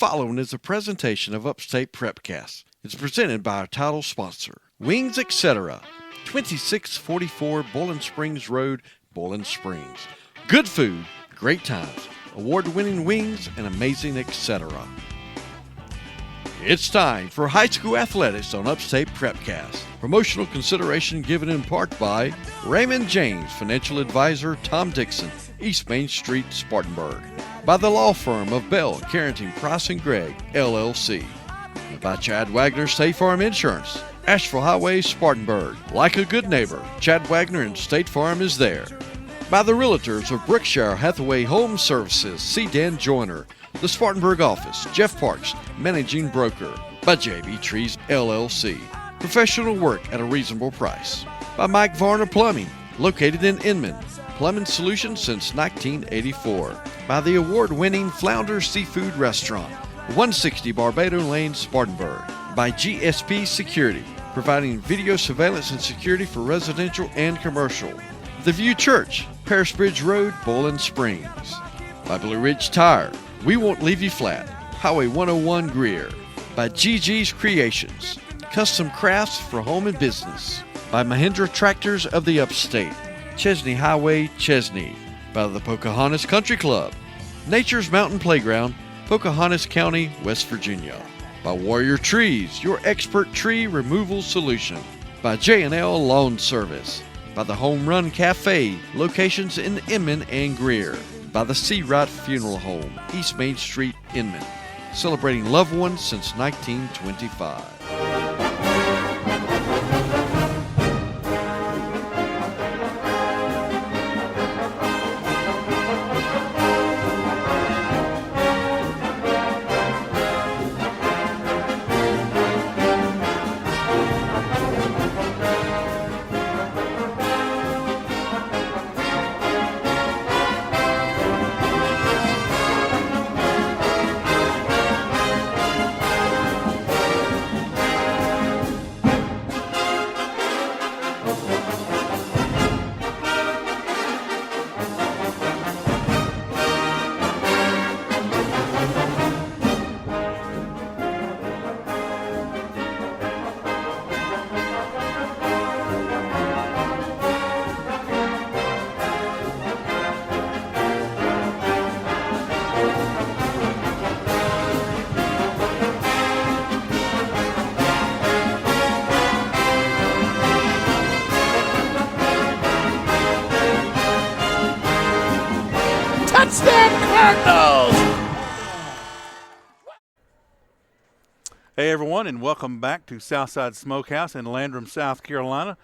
following is a presentation of Upstate Prepcast. It's presented by our title sponsor, Wings Etc., 2644 Bowling Springs Road, Bowling Springs. Good food, great times, award-winning wings, and amazing etc. It's time for high school athletics on Upstate Prepcast. Promotional consideration given in part by Raymond James, Financial Advisor Tom Dixon, East Main Street, Spartanburg. By the law firm of Bell, Carrington, Price & Gregg, LLC. By Chad Wagner State Farm Insurance, Asheville Highway, Spartanburg. Like a good neighbor, Chad Wagner and State Farm is there. By the realtors of Brookshire Hathaway Home Services, C. Dan Joyner, the Spartanburg office, Jeff Parks, managing broker. By JB Trees, LLC. Professional work at a reasonable price. By Mike Varner Plumbing, located in Inman. Plumbing solutions since 1984. By the award-winning Flounder Seafood Restaurant, 160 Barbado Lane, Spartanburg. By GSP Security, providing video surveillance and security for residential and commercial. The View Church, Paris Bridge Road, Bowling Springs. By Blue Ridge Tire, we won't leave you flat, Highway 101 Greer. By GG's Creations, custom crafts for home and business. By Mahindra Tractors of the Upstate, Chesnee Highway, Chesnee. By the Pocahontas Country Club, Nature's Mountain Playground, Pocahontas County, West Virginia. By Warrior Trees, your expert tree removal solution. By J&L Lawn Service. By the Home Run Cafe, locations in Inman and Greer. By the Seawright Funeral Home, East Main Street, Inman. Celebrating loved ones since 1925. Hey everyone, and welcome back to Southside Smokehouse in Landrum, South Carolina.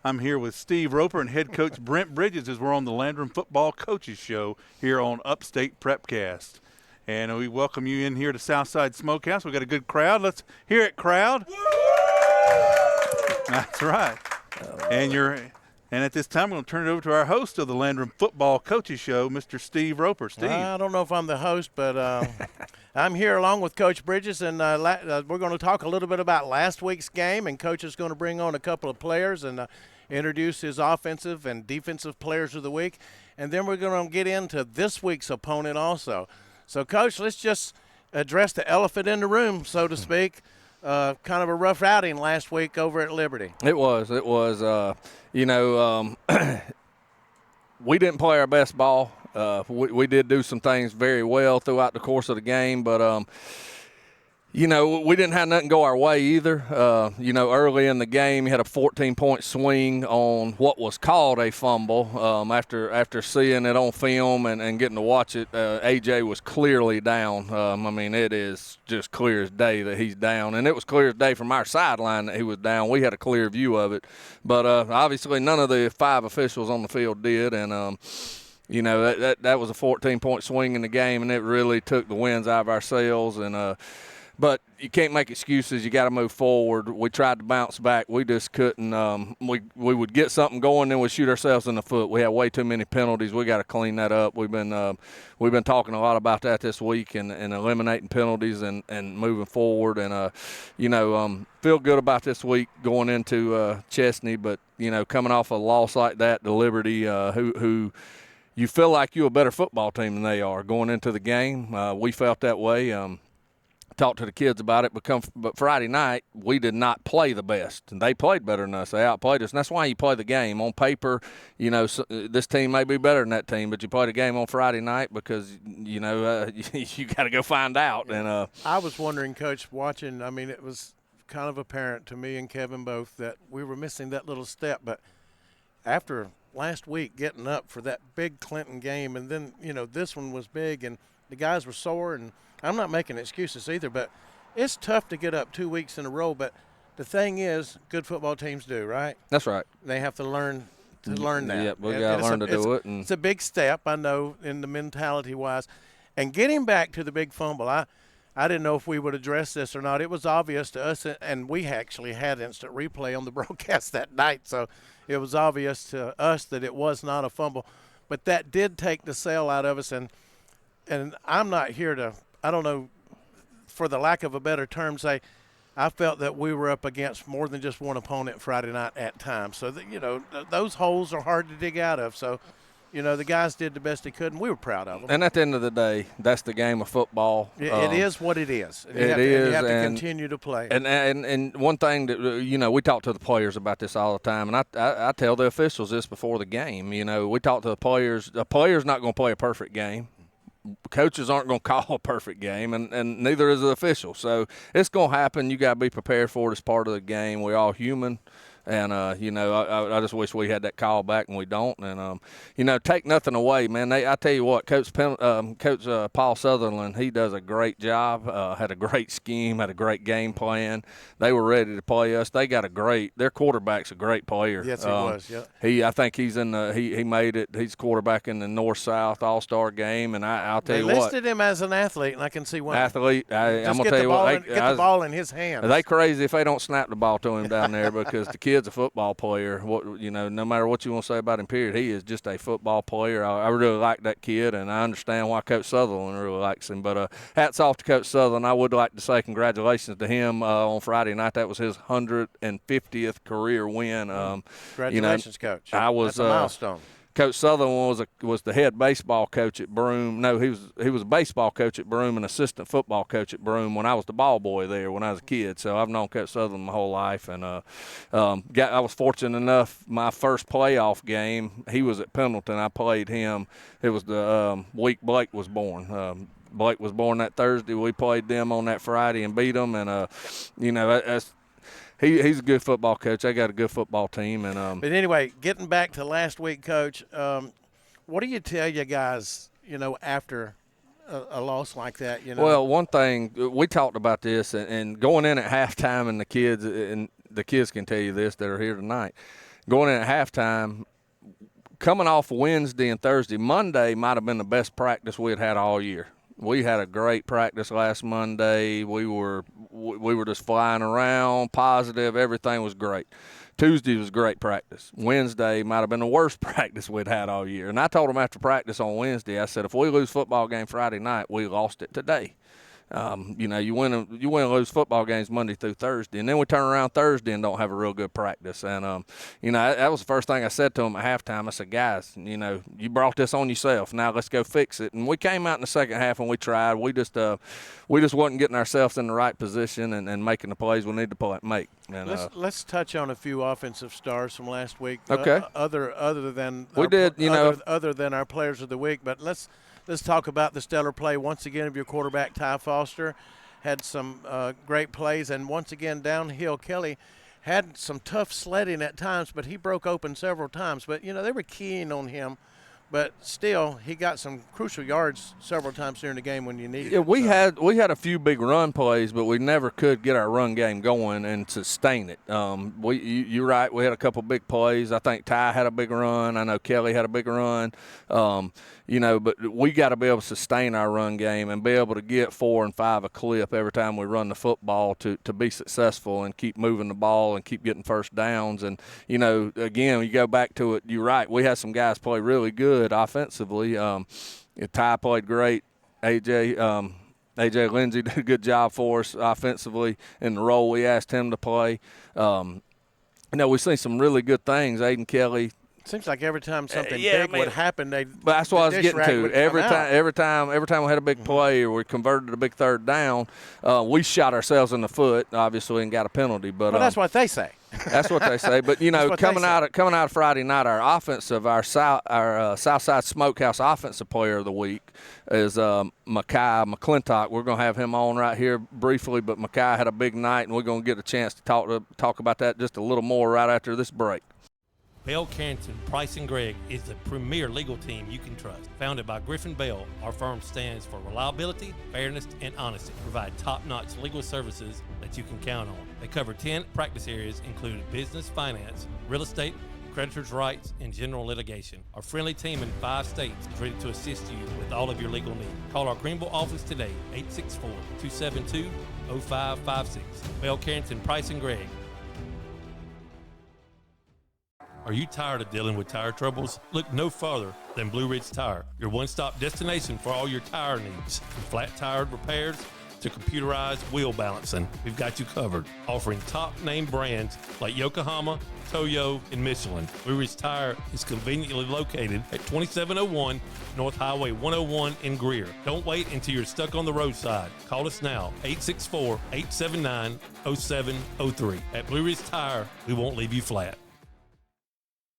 I'm here with Steve Roper and head coach Brent Bridges as we're on the Landrum Football Coaches Show here on Upstate Prepcast. And we welcome you in here to Southside Smokehouse. We've got a good crowd. Let's hear it, crowd. That's right. And at this time, we're going to turn it over to our host of the Landrum Football Coaches Show, Mr. Steve Roper. Steve. I don't know if I'm the host, but I'm here along with Coach Bridges, and we're going to talk a little bit about last week's game, and Coach is going to bring on a couple of players and introduce his offensive and defensive players of the week, and then we're going to get into this week's opponent also. So, Coach, let's just address the elephant in the room, so to speak. Kind of a rough outing last week over at Liberty. It was. We didn't play our best ball. We did do some things very well throughout the course of the game, but we didn't have nothing go our way either. Early in the game, you had a 14-point swing on what was called a fumble. After seeing it on film and getting to watch it, AJ was clearly down. It is just clear as day that he's down, and it was clear as day from our sideline that he was down. We had a clear view of it, but obviously none of the 5 officials on the field did, and that was a 14-point swing in the game, and it really took the winds out of our sails. But you can't make excuses. You got to move forward. We tried to bounce back. We just couldn't. We would get something going, then we'd shoot ourselves in the foot. We had way too many penalties. We got to clean that up. We've been talking a lot about that this week and eliminating penalties and moving forward. And feel good about this week going into Chesnee. But coming off a loss like that to Liberty, who you feel like you're a better football team than they are going into the game. We felt that way. talked to the kids about it. But Friday night, we did not play the best. And they played better than us. They outplayed us. And that's why you play the game. On paper, this team may be better than that team, but you play the game on Friday night because, you got to go find out. And I was wondering, Coach, watching, it was kind of apparent to me and Kevin both that we were missing that little step. But after last week getting up for that big Clinton game, and then, this one was big, and the guys were sore, and I'm not making excuses either, but it's tough to get up 2 weeks in a row. But the thing is, good football teams do, right? That's right. They have to learn that. Yeah, we got to learn to do it. And it's a big step, I know, in the mentality-wise. And getting back to the big fumble, I didn't know if we would address this or not. It was obvious to us, and we actually had instant replay on the broadcast that night, so it was obvious to us that it was not a fumble. But that did take the sail out of us, and I'm not here to – I don't know, for the lack of a better term, say I felt that we were up against more than just one opponent Friday night at times. So, those holes are hard to dig out of. So, the guys did the best they could, and we were proud of them. And at the end of the day, that's the game of football. It is what it is. You have to continue to play. And one thing that, we talk to the players about this all the time, and I tell the officials this before the game. We talk to the players. The player's not going to play a perfect game. Coaches aren't going to call a perfect game, and neither is the official. So it's going to happen. You got to be prepared for it as part of the game. We're all human. And, I just wish we had that call back, and we don't. And, take nothing away, man. I tell you what, Coach Paul Sutherland, he does a great job, had a great scheme, had a great game plan. They were ready to play us. They got their quarterback's a great player. Yes, he was, yeah. I think he's he made it. He's quarterback in the North-South All-Star game, and I'll tell you what. They listed him as an athlete, and I can see why. Athlete. I'm going to tell you what. Get the ball in his hands. They crazy if they don't snap the ball to him down there because the kid's a football player. No matter what you want to say about him, period, he is just a football player. I really like that kid, and I understand why Coach Sutherland really likes him. But hats off to Coach Sutherland. I would like to say congratulations to him on Friday night. That was his 150th career win. Congratulations, Coach. That's a milestone. Coach Sutherland was the head baseball coach at Broome. No, he was a baseball coach at Broome and assistant football coach at Broome when I was the ball boy there when I was a kid. So I've known Coach Sutherland my whole life. And I was fortunate enough, my first playoff game, he was at Pendleton. I played him. It was the week Blake was born. Blake was born that Thursday. We played them on that Friday and beat them. And, He's a good football coach. They got a good football team. But anyway, getting back to last week, Coach, what do you tell you guys, after a loss like that? Well, one thing, we talked about this, and going in at halftime, and the kids can tell you this that are here tonight, going in at halftime, coming off Wednesday and Thursday, Monday might have been the best practice we had all year. We had a great practice last Monday. We were just flying around, positive. Everything was great. Tuesday was great practice. Wednesday might have been the worst practice we'd had all year. And I told them after practice on Wednesday, I said, if we lose football game Friday night, we lost it today. You win and lose football games Monday through Thursday, and then we turn around Thursday and don't have a real good practice. And that was the first thing I said to them at halftime. I said, guys, you brought this on yourself. Now let's go fix it. And we came out in the second half and we tried. We just wasn't getting ourselves in the right position and making the plays we need to make. And, let's touch on a few offensive stars from last week. Okay. Other than other than our players of the week, but let's talk about the stellar play once again of your quarterback, Ty Foster. Had some great plays, and once again, downhill, Kelly had some tough sledding at times, but he broke open several times. But, they were keying on him. But still, he got some crucial yards several times during the game when you needed it. We had a few big run plays, but we never could get our run game going and sustain it. You're right. We had a couple big plays. I think Ty had a big run. I know Kelly had a big run. But we got to be able to sustain our run game and be able to get 4 and 5 a clip every time we run the football to be successful and keep moving the ball and keep getting first downs. And, again, you go back to it, you're right. We had some guys play really good offensively. Ty played great. AJ Lindsey did a good job for us offensively in the role we asked him to play. We've seen some really good things. Aiden Kelly Seems like every time something yeah, big would happen, they. But that's what I was getting to. Every time we had a big play or we converted a big third down, we shot ourselves in the foot, obviously, and got a penalty. But well, that's what they say. That's what they say. But coming out of Friday night, our Southside Smokehouse offensive player of the week is MiCah McClentock. We're going to have him on right here briefly, but MiCah had a big night, and we're going to get a chance to talk about that just a little more right after this break. Bell Carrington, Price & Gregg is the premier legal team you can trust. Founded by Griffin Bell, our firm stands for reliability, fairness, and honesty. Provide top-notch legal services that you can count on. They cover 10 practice areas, including business, finance, real estate, creditors' rights, and general litigation. Our friendly team in 5 states is ready to assist you with all of your legal needs. Call our Greenville office today, 864-272-0556. Bell Carrington, Price & Gregg. Are you tired of dealing with tire troubles? Look no further than Blue Ridge Tire, your one-stop destination for all your tire needs. From flat tire repairs to computerized wheel balancing, we've got you covered. Offering top-name brands like Yokohama, Toyo, and Michelin. Blue Ridge Tire is conveniently located at 2701 North Highway 101 in Greer. Don't wait until you're stuck on the roadside. Call us now, 864-879-0703. At Blue Ridge Tire, we won't leave you flat.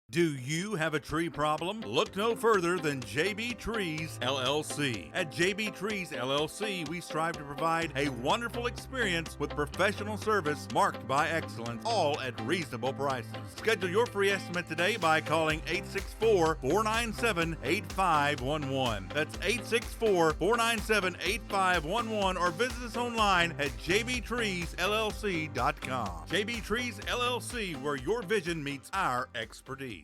Do you have a tree problem? Look no further than JB Trees LLC. At JB Trees LLC, we strive to provide a wonderful experience with professional service marked by excellence, all at reasonable prices. Schedule your free estimate today by calling 864-497-8511. That's 864-497-8511 or visit us online at jbtreesllc.com. JB Trees LLC, where your vision meets our expertise.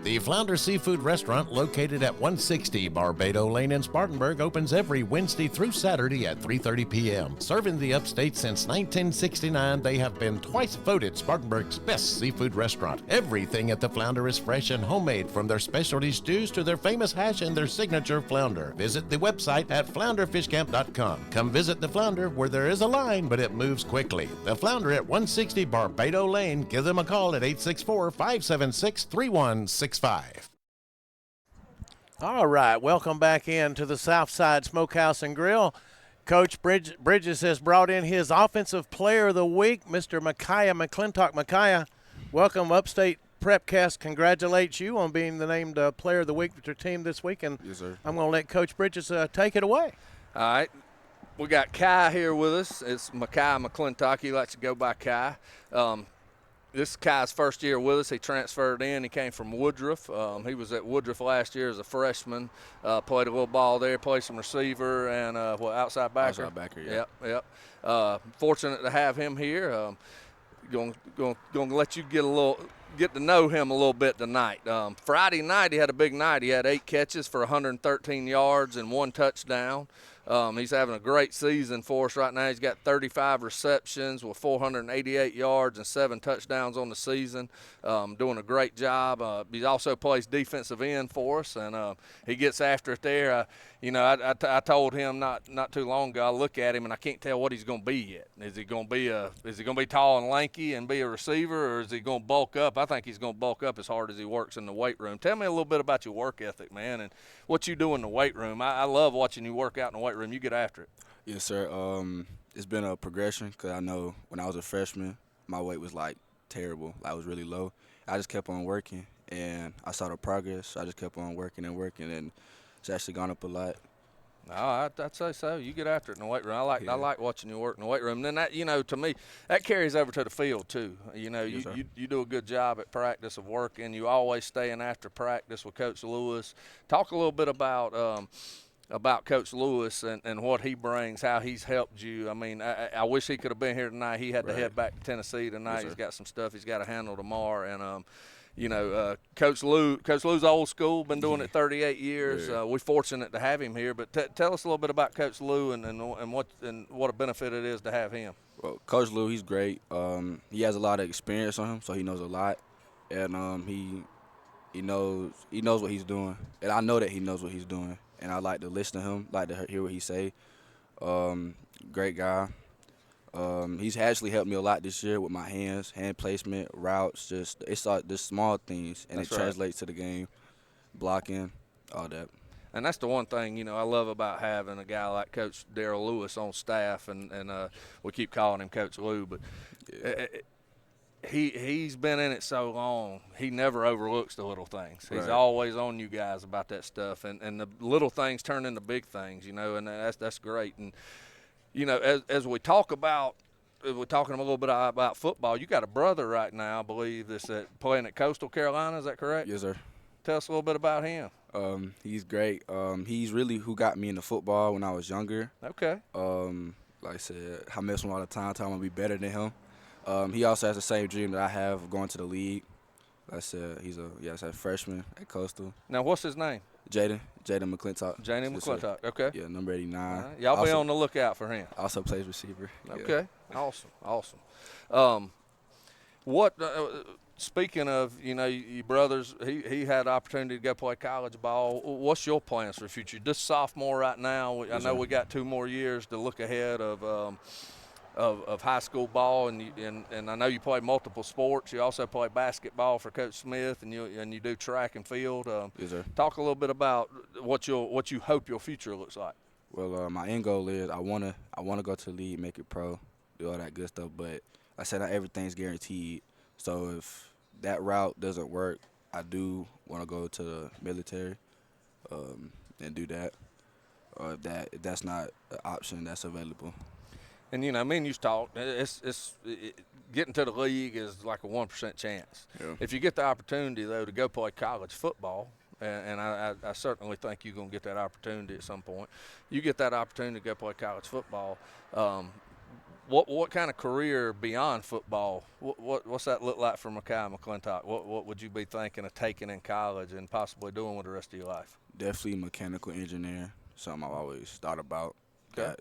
The Flounder Seafood Restaurant, located at 160 Barbado Lane in Spartanburg, opens every Wednesday through Saturday at 3:30 p.m. Serving the upstate since 1969, they have been twice voted Spartanburg's best seafood restaurant. Everything at the Flounder is fresh and homemade, from their specialty stews to their famous hash and their signature flounder. Visit the website at flounderfishcamp.com. Come visit the Flounder, where there is a line, but it moves quickly. The Flounder at 160 Barbado Lane. Give them a call at 864-576-3165. All right, welcome back into the Southside Smokehouse and Grill. Coach Bridges has brought in his Offensive Player of the Week, Mr. MiCah McClentock. MiCah, welcome. Upstate Prepcast congratulates you on being the named Player of the Week with your team this week. And yes, sir. I'm going to let Coach Bridges take it away. All right. We got Kai here with us. It's MiCah McClentock. He likes to go by Kai. This is Kai's first year with us. He transferred in. He came from Woodruff. He was at Woodruff last year as a freshman. Played a little ball there, played some receiver and outside backer. Outside backer, yeah. Yep. Fortunate to have him here. Going to let you get to know him a little bit tonight. Friday night he had a big night. He had 8 catches for 113 yards and 1 touchdown. He's having a great season for us right now. He's got 35 receptions with 488 yards and 7 touchdowns on the season. Doing a great job. He also plays defensive end for us, and he gets after it there. I told him not too long ago. I look at him and I can't tell what he's going to be yet. Is he going to be tall and lanky and be a receiver, or is he going to bulk up? I think he's going to bulk up as hard as he works in the weight room. Tell me a little bit about your work ethic, man, and what you do in the weight room. I love watching you work out in the weight room. You get after it. Yes, sir. It's been a progression, because I know when I was a freshman, my weight was terrible. I was really low. I just kept on working, and I saw the progress. So I just kept on working, and it's actually gone up a lot. No, I'd say so. You get after it in the weight room. I like watching you work in the weight room. And then that, to me, that carries over to the field too. Yes, you do a good job at practice of working. You always staying after practice with Coach Lewis. Talk a little bit about Coach Lewis and what he brings, how he's helped you. I mean, I wish he could have been here tonight. He had to head back to Tennessee tonight. Yes, he's got some stuff he's got to handle tomorrow. And Coach Lou's old school, been doing it 38 years. Yeah. We're fortunate to have him here. But tell us a little bit about Coach Lou and what a benefit it is to have him. Well, Coach Lou, he's great. He has a lot of experience on him, so he knows a lot, and he knows what he's doing, and I know that he knows what he's doing. And I like to listen to him, like to hear what he say. Great guy. He's actually helped me a lot this year with my hands, hand placement, routes, it's all the small things, and That's it right. translates to the game, blocking, all that. And that's the one thing, I love about having a guy like Coach Darrell Lewis on staff, and we keep calling him Coach Lou, but he's been in it so long, he never overlooks the little things. He's Right. always on you guys about that stuff, and the little things turn into big things, and that's great. And, as we talk about, we're talking a little bit about football, you got a brother right now, I believe, that's playing at Coastal Carolina, is that correct? Yes, sir. Tell us a little bit about him. He's great. He's really who got me into football when I was younger. Okay. Like I said, I mess with him all the time, telling him I'm going to be better than him. He also has the same dream that I have of going to the league. Like I said, he's a freshman at Coastal. Now, what's his name? Jayden McClentock. Jayden Yes, sir. McClentock. Okay. Yeah, number 89. Right. Y'all be on the lookout for him. Also plays receiver. Okay. Yeah. Awesome. What? Speaking of, your brothers, he had the opportunity to go play college ball. What's your plans for the future? Just sophomore right now. I know we got 2 more years to look ahead of high school ball, and I know you play multiple sports. You also play basketball for Coach Smith, and you do track and field. Yes, sir. Talk a little bit about what you hope your future looks like. Well, my end goal is I wanna go to the league, make it pro, do all that good stuff. But like I said, not everything's guaranteed. So if that route doesn't work, I do want to go to the military and do that. Or if that's not an option that's available. And me and you talked. Getting to the league is like a 1% chance. Yeah. If you get the opportunity though to go play college football, and I certainly think you're gonna get that opportunity at some point. You get that opportunity to go play college football. What kind of career beyond football? What's that look like for MiCah McClentock? What would you be thinking of taking in college and possibly doing with the rest of your life? Definitely mechanical engineer. Something I've always thought about. Okay.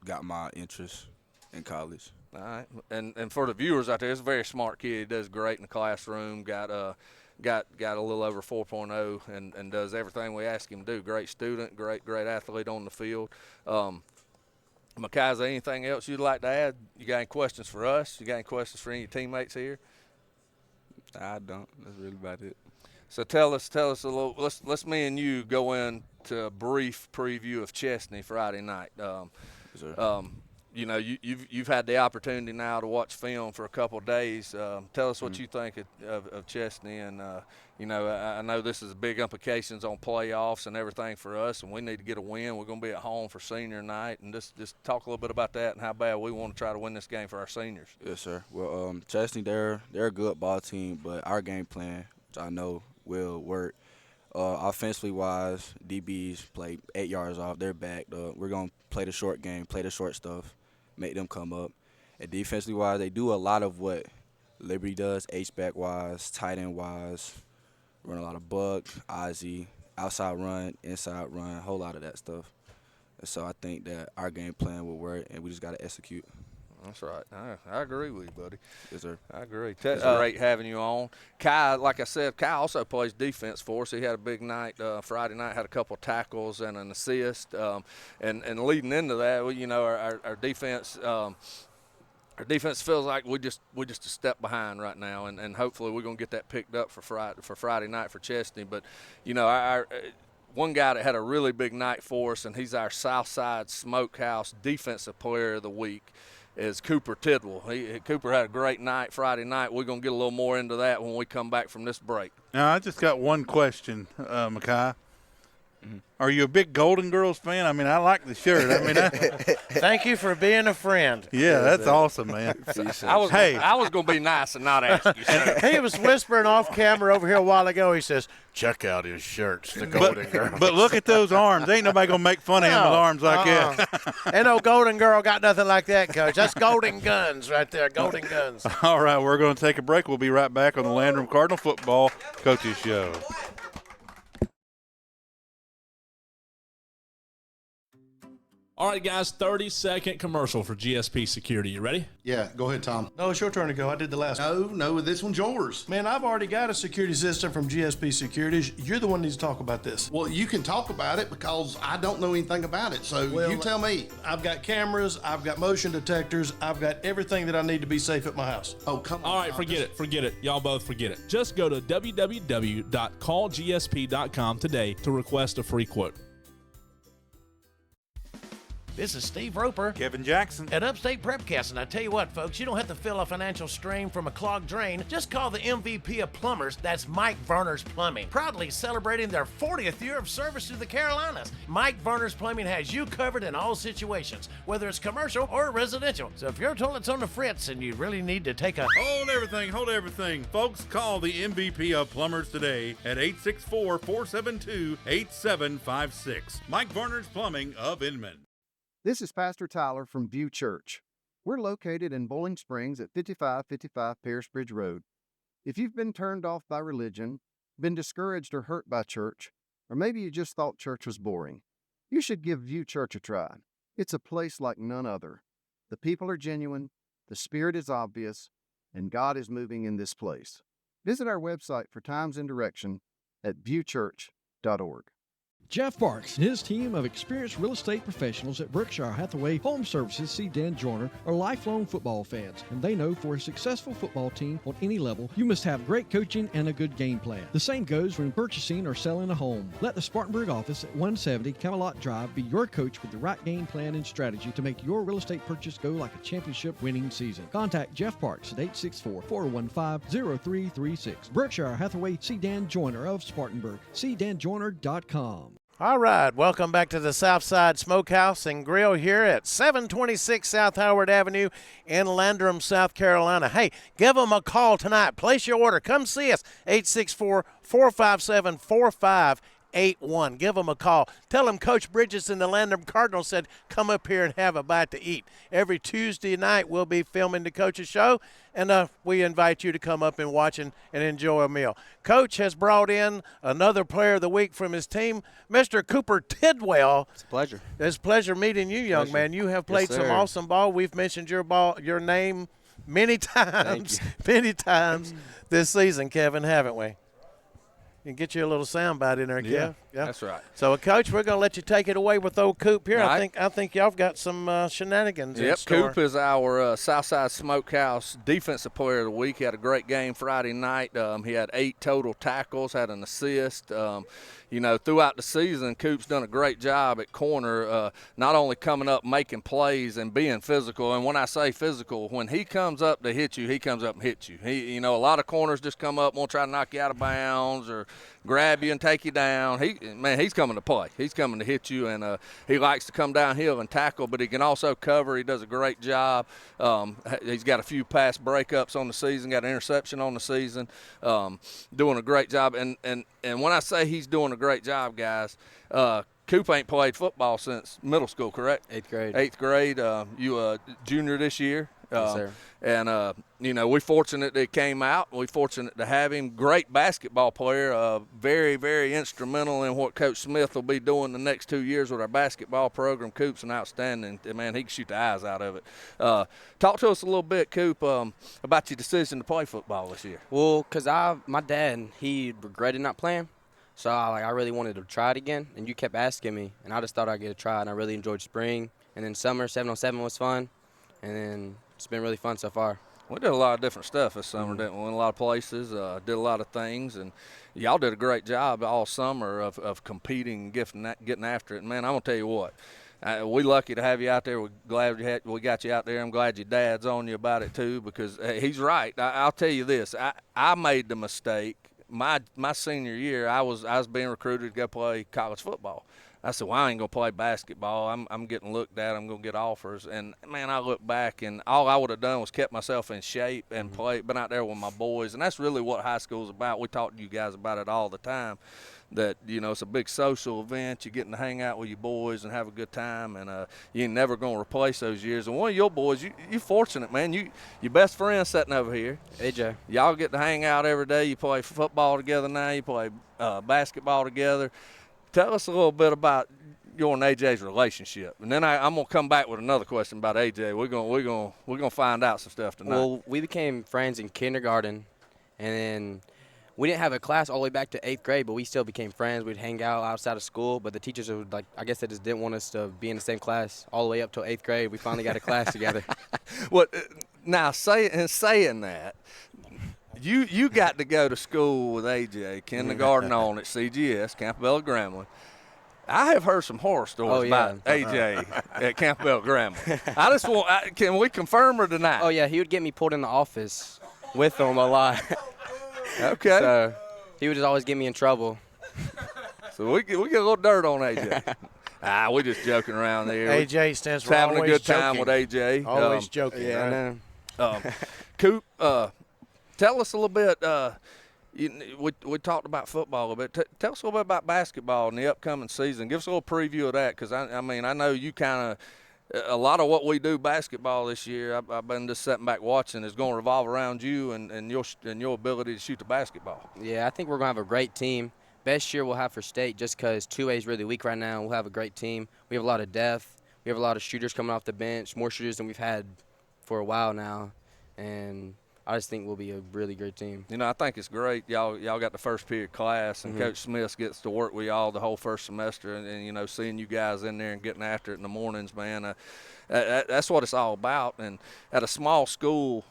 Got my interest in college. All right, and for the viewers out there, he's a very smart kid. He does great in the classroom. Got a little over 4.0 and does everything we ask him to do. Great student, great athlete on the field. MiCah, is there anything else you'd like to add? You got any questions for us? You got any questions for any of your teammates here? I don't. That's really about it. So tell us a little. Let's me and you go into a brief preview of Chesnee Friday night. Sure. You've had the opportunity now to watch film for a couple of days. Tell us what you think of Chesnee, and I know this is big implications on playoffs and everything for us, and we need to get a win. We're going to be at home for senior night, and just talk a little bit about that and how bad we want to try to win this game for our seniors. Yes, sir. Well, Chesnee, they're a good ball team, but our game plan, which I know will work. Offensively wise, DBs play 8 yards off. They're back. We're going to play the short game, play the short stuff, make them come up. And defensively wise, they do a lot of what Liberty does, H-back wise, tight end wise, run a lot of buck, Ozzy, outside run, inside run, a whole lot of that stuff. And so I think that our game plan will work, and we just got to execute. That's right. I agree with you, buddy. Yes, sir. I agree. It's great having you on. Kai, like I said, Kai also plays defense for us. He had a big night Friday night, had a couple of tackles and an assist. And leading into that, our defense our defense feels like we just a step behind right now, and hopefully we're going to get that picked up for Friday night for Chesnee. But, our one guy that had a really big night for us, and he's our Southside Smokehouse Defensive Player of the Week, is Cooper Tidwell. Cooper had a great night Friday night. We're going to get a little more into that when we come back from this break. Now, I just got one question, MiCah. Are you a big Golden Girls fan? I mean, I like the shirt. I mean, Thank you for being a friend. yeah, that's awesome, man. I was going to be nice and not ask you, sir. He was whispering off camera over here a while ago. He says, check out his shirts, the Golden Girl. But look at those arms. Ain't nobody going to make fun of him with arms like that. Ain't no Golden Girl got nothing like that, Coach. That's Golden Guns right there, Golden Guns. All right, we're going to take a break. We'll be right back on the Landrum Cardinal Football Coaches Show. All right, guys, 30-second commercial for GSP Security. You ready? Yeah, go ahead, Tom. No, it's your turn to go. I did the last one. No, this one's yours. Man, I've already got a security system from GSP Securities. You're the one who needs to talk about this. Well, you can talk about it because I don't know anything about it, so you tell me. I've got cameras, I've got motion detectors, I've got everything that I need to be safe at my house. Oh, come on. All right, forget it. Y'all both forget it. Just go to www.callgsp.com today to request a free quote. This is Steve Roper Kevin Jackson. at Upstate Prepcast, and I tell you what, folks, you don't have to feel a financial strain from a clogged drain. Just call the MVP of plumbers. That's Mike Verner's Plumbing, proudly celebrating their 40th year of service to the Carolinas. Mike Verner's Plumbing has you covered in all situations, whether it's commercial or residential. So if your toilet's on the fritz and you really need to take a Hold everything. Folks, call the MVP of plumbers today at 864-472-8756. Mike Varner's Plumbing of Inman. This is Pastor Tyler from View Church. We're located in Bowling Springs at 5555 Paris Bridge Road. If you've been turned off by religion, been discouraged or hurt by church, or maybe you just thought church was boring, you should give View Church a try. It's a place like none other. The people are genuine, the spirit is obvious, and God is moving in this place. Visit our website for times and direction at viewchurch.org. Jeff Parks and his team of experienced real estate professionals at Berkshire Hathaway Home Services see Dan Joyner are lifelong football fans, and they know for a successful football team on any level, you must have great coaching and a good game plan. The same goes when purchasing or selling a home. Let the Spartanburg office at 170 Camelot Drive be your coach with the right game plan and strategy to make your real estate purchase go like a championship winning season. Contact Jeff Parks at 864-415-0336. Berkshire Hathaway, see Dan Joyner of Spartanburg. See danjoyner.com. All right, welcome back to the Southside Smokehouse and Grill here at 726 South Howard Avenue in Landrum, South Carolina. Hey, give them a call tonight. Place your order. Come see us, 864-457-4581. Give them a call. Tell them Coach Bridges and the Landrum Cardinals said, come up here and have a bite to eat. Every Tuesday night, we'll be filming the Coach's Show, and we invite you to come up and watch and enjoy a meal. Coach has brought in another player of the week from his team, Mr. Cooper Tidwell. It's a pleasure. It's a pleasure meeting you, young man. You have played some awesome ball. We've mentioned your name many times this season, Kevin, haven't we? And get you a little soundbite in there, Kev. Yeah, that's right. So, Coach, we're going to let you take it away with old Coop here. Right. I think y'all have got some shenanigans in store. Coop is our Southside Smokehouse Defensive Player of the Week. He had a great game Friday night. He had 8 total tackles, had an assist. Throughout the season, Coop's done a great job at corner, not only coming up, making plays, and being physical. And when I say physical, when he comes up to hit you, he comes up and hits you. A lot of corners just come up, won't try to knock you out of bounds or grab you and take you down. He's coming to play. He's coming to hit you, and he likes to come downhill and tackle, but he can also cover. He does a great job. He's got a few pass breakups on the season, got an interception on the season, doing a great job. And when I say he's doing a great job, guys, Coop ain't played football since middle school, correct? 8th grade. 8th grade. You a junior this year. Yes, sir. And, we're fortunate that he came out. We're fortunate to have him. Great basketball player. Very, very instrumental in what Coach Smith will be doing the next 2 years with our basketball program. Coop's an outstanding, man, he can shoot the eyes out of it. Talk to us a little bit, Coop, about your decision to play football this year. Well, because my dad, he regretted not playing. So I really wanted to try it again, and you kept asking me, and I just thought I'd get a try, and I really enjoyed spring. And then summer, 7-on-7 was fun, and then it's been really fun so far. We did a lot of different stuff this summer, didn't we? Went a lot of places, did a lot of things, and y'all did a great job all summer of competing and getting after it. Man, I'm going to tell you what, we're lucky to have you out there. We're glad we got you out there. I'm glad your dad's on you about it too, because he's right. I'll tell you this, I made the mistake. My senior year, I was being recruited to go play college football. I said, well, I ain't going to play basketball. I'm getting looked at. I'm going to get offers. And, man, I look back, and all I would have done was kept myself in shape and been out there with my boys. And that's really what high school is about. We talk to you guys about it all the time, that, it's a big social event. You're getting to hang out with your boys and have a good time. And you ain't never going to replace those years. And one of your boys, you're fortunate, man. Your best friend sitting over here. AJ. Y'all get to hang out every day. You play football together now. You play basketball together. Tell us a little bit about your and AJ's relationship, and then I'm gonna come back with another question about AJ. We're gonna find out some stuff tonight. Well, we became friends in kindergarten, and then we didn't have a class all the way back to 8th grade, but we still became friends. We'd hang out outside of school, but the teachers would, like, I guess they just didn't want us to be in the same class all the way up till 8th grade. We finally got a class together. What now? Saying that, you got to go to school with AJ, kindergarten on at CGS, Campbell Grambling. I have heard some horror stories about AJ at Campbell Grambling. I just want, can we confirm or deny? Oh, yeah, he would get me pulled in the office with him a lot. Okay. So he would just always get me in trouble. So we get a little dirt on AJ. We just joking around there. AJ stands for having a good joking. time with AJ. Always joking. Yeah, right? I know. Coop, tell us a little bit. We talked about football a little bit. Tell us a little bit about basketball in the upcoming season. Give us a little preview of that, because I know you kind of a lot of what we do basketball this year. I've been just sitting back watching is going to revolve around you and your ability to shoot the basketball. Yeah, I think we're going to have a great team. Best year we'll have for state, just because 2A is really weak right now. We'll have a great team. We have a lot of depth. We have a lot of shooters coming off the bench, more shooters than we've had for a while now, and I just think we'll be a really great team. I think it's great. Y'all got the first period class, and Coach Smith gets to work with y'all the whole first semester, and seeing you guys in there and getting after it in the mornings, man, that's what it's all about. And at a small school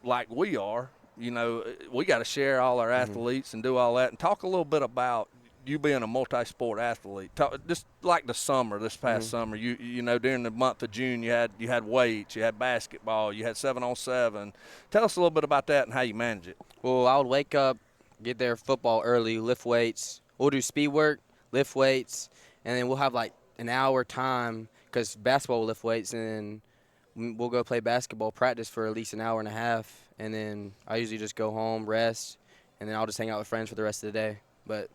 like we are, we got to share all our athletes and do all that. And talk a little bit about you being a multi-sport athlete. Just like the summer, this past summer, during the month of June, you had weights, you had basketball, you had 7-on-7. Tell us a little bit about that and how you manage it. Well, I would wake up, get there football early, lift weights. We'll do speed work, lift weights, and then we'll have like an hour time, because basketball will lift weights, and then we'll go play basketball practice for at least an hour and a half, and then I usually just go home, rest, and then I'll just hang out with friends for the rest of the day. But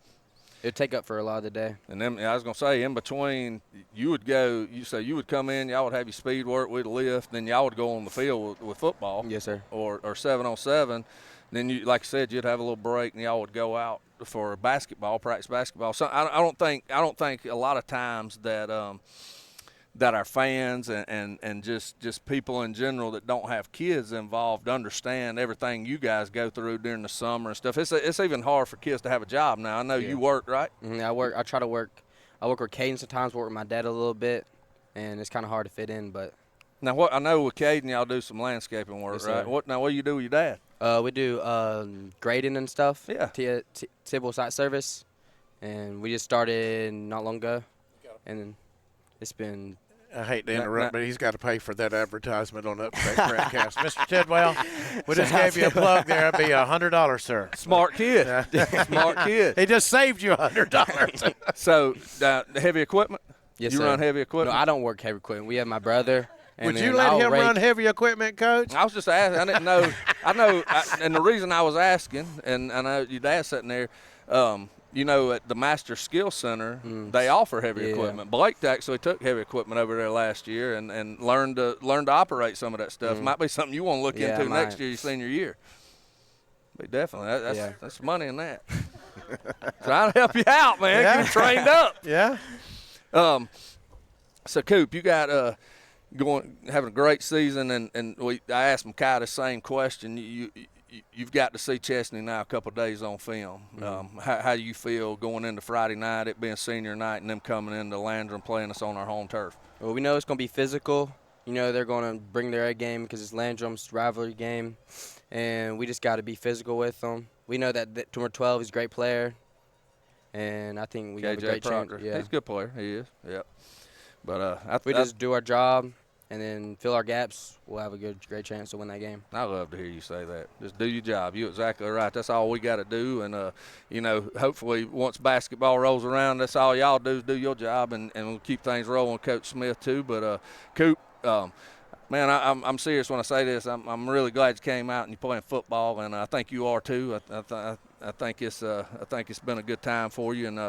it'd take up for a lot of the day. And then I was going to say, in between, you would come in, y'all would have your speed work, we'd lift, then y'all would go on the field with football. Yes, sir. Or 7-on-7. Then, you, like I said, you'd have a little break, and y'all would go out for basketball, practice basketball. So I don't think a lot of times that that our fans and just people in general that don't have kids involved understand everything you guys go through during the summer and stuff. It's even hard for kids to have a job now. I know you work, right? I work. I try to work. I work with Caden sometimes, work with my dad a little bit, and it's kind of hard to fit in. But now, what I know with Caden, y'all do some landscaping work, yes, right? Sir. What do you do with your dad? We do grading and stuff. Yeah. Tidwell site service, and we just started not long ago, and it's been. I hate to interrupt, but he's got to pay for that advertisement on Upstate Broadcast. Mr. Tidwell, we just gave you a plug there. It'd be $100, sir. Smart kid. Smart kid. He just saved you $100. So, heavy equipment? Yes, you sir. run heavy equipment? No, I don't work heavy equipment. We have my brother. Would you let him run heavy equipment, Coach? I was just asking. I didn't know. And the reason I was asking, and I know your dad's sitting there, at the Master Skill Center, they offer heavy equipment. Blake actually took heavy equipment over there last year and learned to operate some of that stuff. Might be something you want to look into next year, your senior year. But definitely, that's money in that. Trying to help you out, man. Get you trained up. Yeah. So Coop, you got having a great season, and I asked MiCah the same question. You've got to see Chesnee now a couple of days on film. How do you feel going into Friday night, it being senior night, and them coming into Landrum playing us on our home turf? Well, we know it's going to be physical. They're going to bring their A game because it's Landrum's rivalry game, and we just got to be physical with them. We know that number 12 is a great player, and I think we have a great chance. Yeah. He's a good player. He is. Yep. But if we just do our job and then fill our gaps, we'll have a great chance to win that game. I love to hear you say that. Just do your job. You're exactly right. That's all we got to do. And, hopefully once basketball rolls around, that's all y'all do is do your job, and we'll keep things rolling with Coach Smith too. But, Coop, man, I'm serious when I say this. I'm really glad you came out and you're playing football, and I think you are too. I think it's been a good time for you, and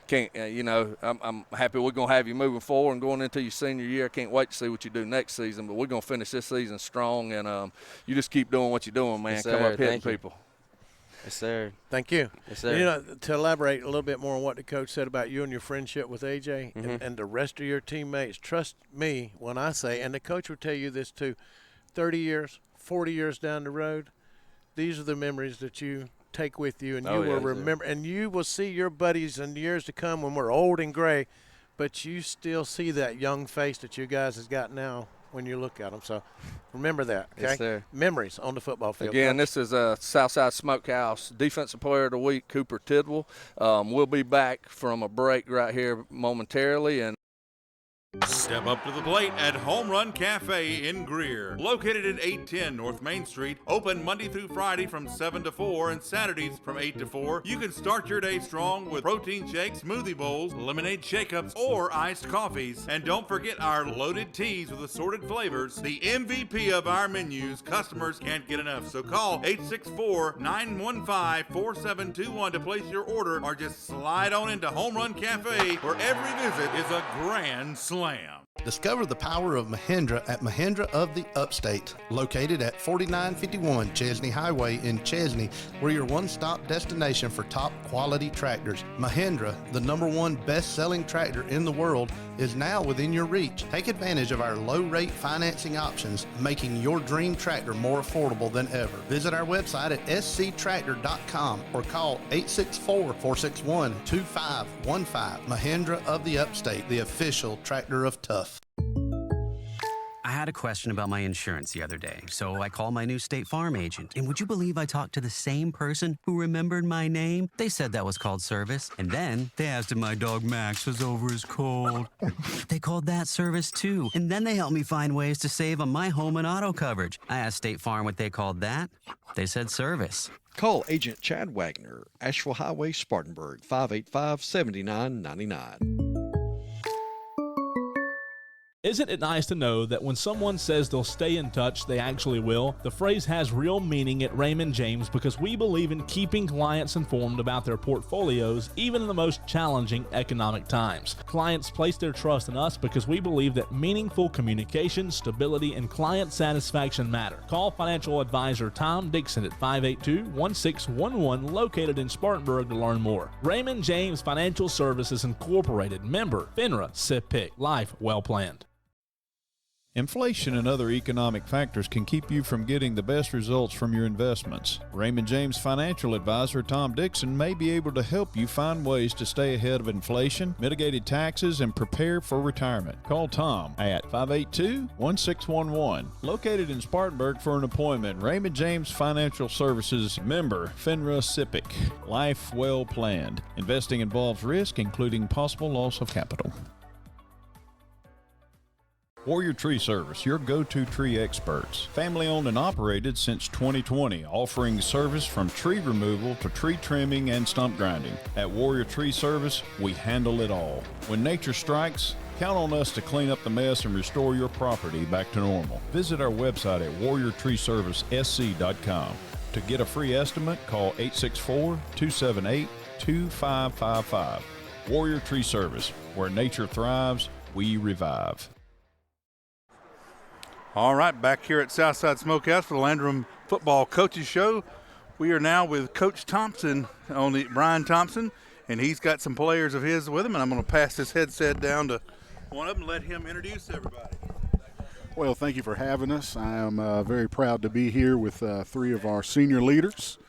I'm happy we're gonna have you moving forward and going into your senior year. I can't wait to see what you do next season, but we're gonna finish this season strong, and you just keep doing what you're doing, man. Yes, Come up hitting people. Yes, sir. Thank you. Yes, sir. You know, to elaborate a little bit more on what the coach said about you and your friendship with AJ and the rest of your teammates, trust me when I say, and the coach will tell you this too, 30 years, 40 years down the road, these are the memories that you take with you, and you will remember, and you will see your buddies in years to come when we're old and gray, but you still see that young face that you guys has got now when you look at them. So remember that, okay? Yes, sir. Memories on the football field. Again, this is Southside Smokehouse Defensive Player of the Week, Cooper Tidwell. We'll be back from a break right here momentarily, and Step up to the plate at Home Run Cafe in Greer. Located at 810 North Main Street, open Monday through Friday from 7 to 4 and Saturdays from 8 to 4. You can start your day strong with protein shakes, smoothie bowls, lemonade shake-ups, or iced coffees. And don't forget our loaded teas with assorted flavors. The MVP of our menus, customers can't get enough. So call 864-915-4721 to place your order, or just slide on into Home Run Cafe, where every visit is a grand slam. Discover the power of Mahindra at Mahindra of the Upstate, located at 4951 Chesnee Highway in Chesnee. We're your one-stop destination for top quality tractors. Mahindra, the #1 best-selling tractor in the world, is now within your reach. Take advantage of our low-rate financing options, making your dream tractor more affordable than ever. Visit our website at sctractor.com or call 864-461-2515. Mahindra of the Upstate, the official tractor of tough. I had a question about my insurance the other day, so I called my new State Farm agent. And would you believe I talked to the same person who remembered my name? They said that was called service. And then they asked if my dog Max was over his cold. They called that service too. And then they helped me find ways to save on my home and auto coverage. I asked State Farm what they called that. They said service. Call Agent Chad Wagner, Asheville Highway, Spartanburg, 585-7999. Isn't it nice to know that when someone says they'll stay in touch, they actually will? The phrase has real meaning at Raymond James because we believe in keeping clients informed about their portfolios, even in the most challenging economic times. Clients place their trust in us because we believe that meaningful communication, stability, and client satisfaction matter. Call financial advisor Tom Dixon at 582-1611, located in Spartanburg, to learn more. Raymond James Financial Services Incorporated, member FINRA, SIPC. Life well planned. Inflation and other economic factors can keep you from getting the best results from your investments. Raymond James Financial Advisor Tom Dixon may be able to help you find ways to stay ahead of inflation, mitigated taxes, and prepare for retirement. Call Tom at 582-1611. Located in Spartanburg for an appointment, Raymond James Financial Services, member FINRA SIPC. Life well planned. Investing involves risk, including possible loss of capital. Warrior Tree Service, your go-to tree experts. Family owned and operated since 2020, offering service from tree removal to tree trimming and stump grinding. At Warrior Tree Service, we handle it all. When nature strikes, count on us to clean up the mess and restore your property back to normal. Visit our website at warriortreeservicesc.com. To get a free estimate, call 864-278-2555. Warrior Tree Service, where nature thrives, we revive. All right, back here at Southside Smokehouse for the Landrum Football Coaches Show. We are now with Coach Thompson, Brian Thompson, and he's got some players of his with him, and I'm going to pass this headset down to one of them and let him introduce everybody. Well, thank you for having us. I am very proud to be here with three of our senior leaders.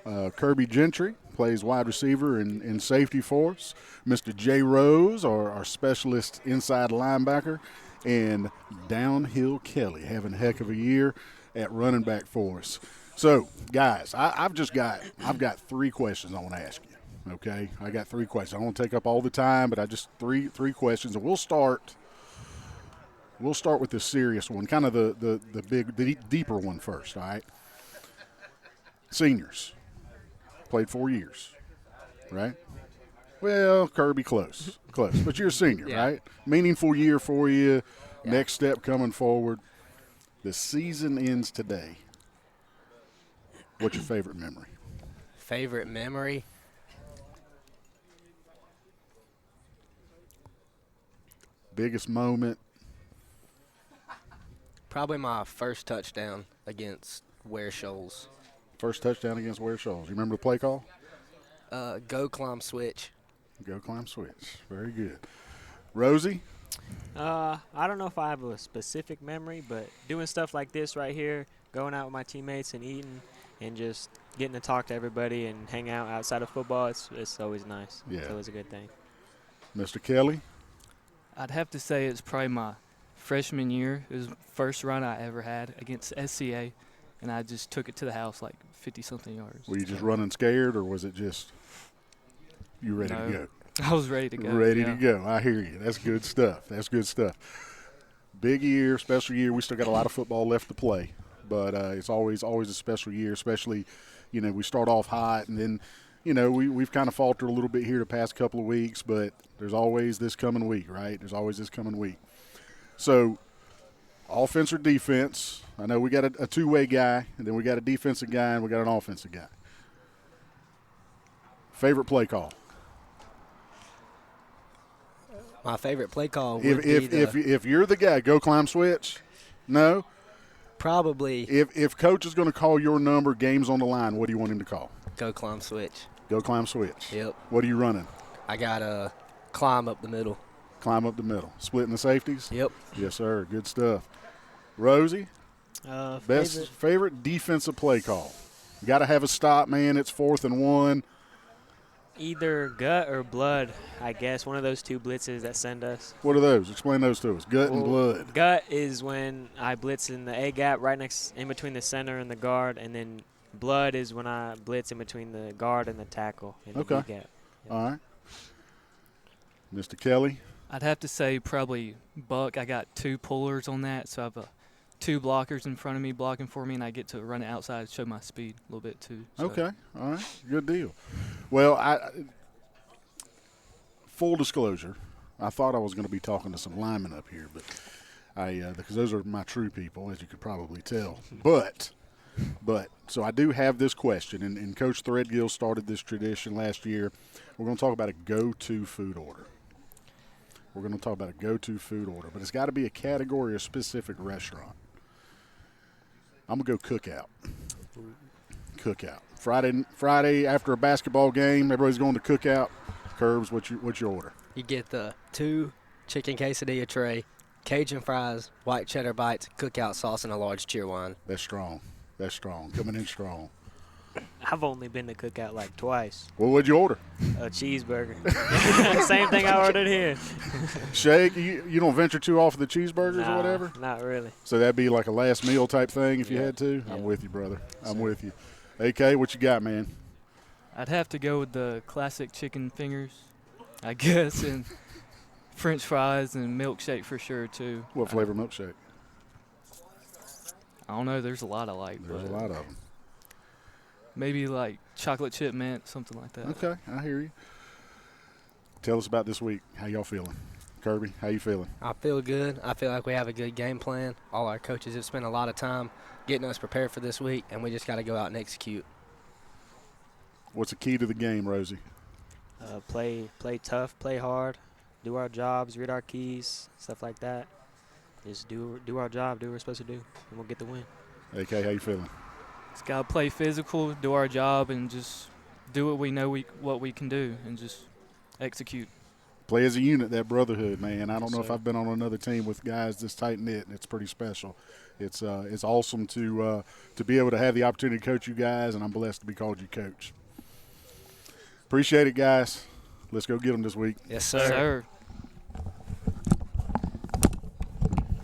Kirby Gentry plays wide receiver and safety for us. Mr. Jay Rose, our specialist inside linebacker. And Downhill Kelly having a heck of a year at running back for us. So, guys, I've got three questions I want to ask you. Okay, I got three questions. I won't take up all the time, but I just three questions, and we'll start with the serious one, kind of the deeper one first. All right. Seniors played 4 years, right? Well, Kirby, close, but you're a senior, yeah. Right? Meaningful year for you. Yeah. Next step coming forward. The season ends today. What's your favorite memory? Favorite memory? Biggest moment? Probably my first touchdown against Ware Shoals. First touchdown against Ware Shoals. You remember the play call? Go climb switch. Go climb switch. Very good. Rosie? I don't know if I have a specific memory, but doing stuff like this right here, going out with my teammates and eating and just getting to talk to everybody and hang out outside of football, it's always nice. Yeah. It's always a good thing. Mr. Kelly? I'd have to say it's probably my freshman year. It was the first run I ever had against SCA, and I just took it to the house like 50-something yards. Were you just running scared, or was it just you ready to go? I was ready to go. Ready to go. I hear you. That's good stuff. That's good stuff. Big year, special year. We still got a lot of football left to play, but it's always a special year, especially, we start off hot, and then, we've kind of faltered a little bit here the past couple of weeks, but there's always this coming week, right? There's always this coming week. So, offense or defense, I know we got a two-way guy, and then we got a defensive guy, and we got an offensive guy. Favorite play call? My favorite play call would if you're the guy, go climb switch? No? Probably. If coach is going to call your number, game's on the line, what do you want him to call? Go climb switch. Go climb switch. Yep. What are you running? I got to climb up the middle. Climb up the middle. Splitting the safeties? Yep. Yes, sir. Good stuff. Rosie? Favorite defensive play call? You got to have a stop, man. It's 4th and 1. Either gut or blood, I guess. One of those two blitzes that send us. What are those? Explain those to us. Gut and blood. Gut is when I blitz in the A gap right in between the center and the guard, and then blood is when I blitz in between the guard and the tackle in the B gap. Yep. All right. Mr. Kelly? I'd have to say probably buck. I got 2 pullers on that, so I have 2 blockers in front of me blocking for me, and I get to run it outside and show my speed a little bit too. So. Okay. All right. Good deal. Well, full disclosure, I thought I was going to be talking to some linemen up here, but because those are my true people, as you could probably tell. But so I do have this question, and Coach Threadgill started this tradition last year. We're going to talk about a go-to food order. We're going to talk about a go-to food order, but it's got to be a category or specific restaurant. I'm going to go cookout. Cookout. Friday after a basketball game, everybody's going to cookout. Curbs, what's your order? You get the 2 chicken quesadilla tray, Cajun fries, white cheddar bites, cookout sauce, and a large cheer wine. That's strong. That's strong. Coming in strong. I've only been to cookout like twice. Well, what'd you order? A cheeseburger. Same thing I ordered here. Shake, you don't venture too off of the cheeseburgers or whatever? Not really. So that'd be like a last meal type thing if you had to? Yeah. I'm with you, brother. I'm with you. AK, what you got, man? I'd have to go with the classic chicken fingers, I guess, and French fries and milkshake for sure, too. What flavor milkshake? I don't know. There's a lot I like. There's a lot of them. Maybe like chocolate chip mint, something like that. Okay, I hear you. Tell us about this week. How y'all feeling? Kirby, how you feeling? I feel good. I feel like we have a good game plan. All our coaches have spent a lot of time getting us prepared for this week, and we just got to go out and execute. What's the key to the game, Rosie? Play tough, play hard, do our jobs, read our keys, stuff like that. Just do our job, do what we're supposed to do, and we'll get the win. AK, how you feeling? Just got to play physical, do our job, and just do what we know what we can do, and just execute. Play as a unit, that brotherhood, man. I don't know if I've been on another team with guys this tight-knit, and it's pretty special. It's awesome to be able to have the opportunity to coach you guys, and I'm blessed to be called your coach. Appreciate it, guys. Let's go get them this week. Yes, sir.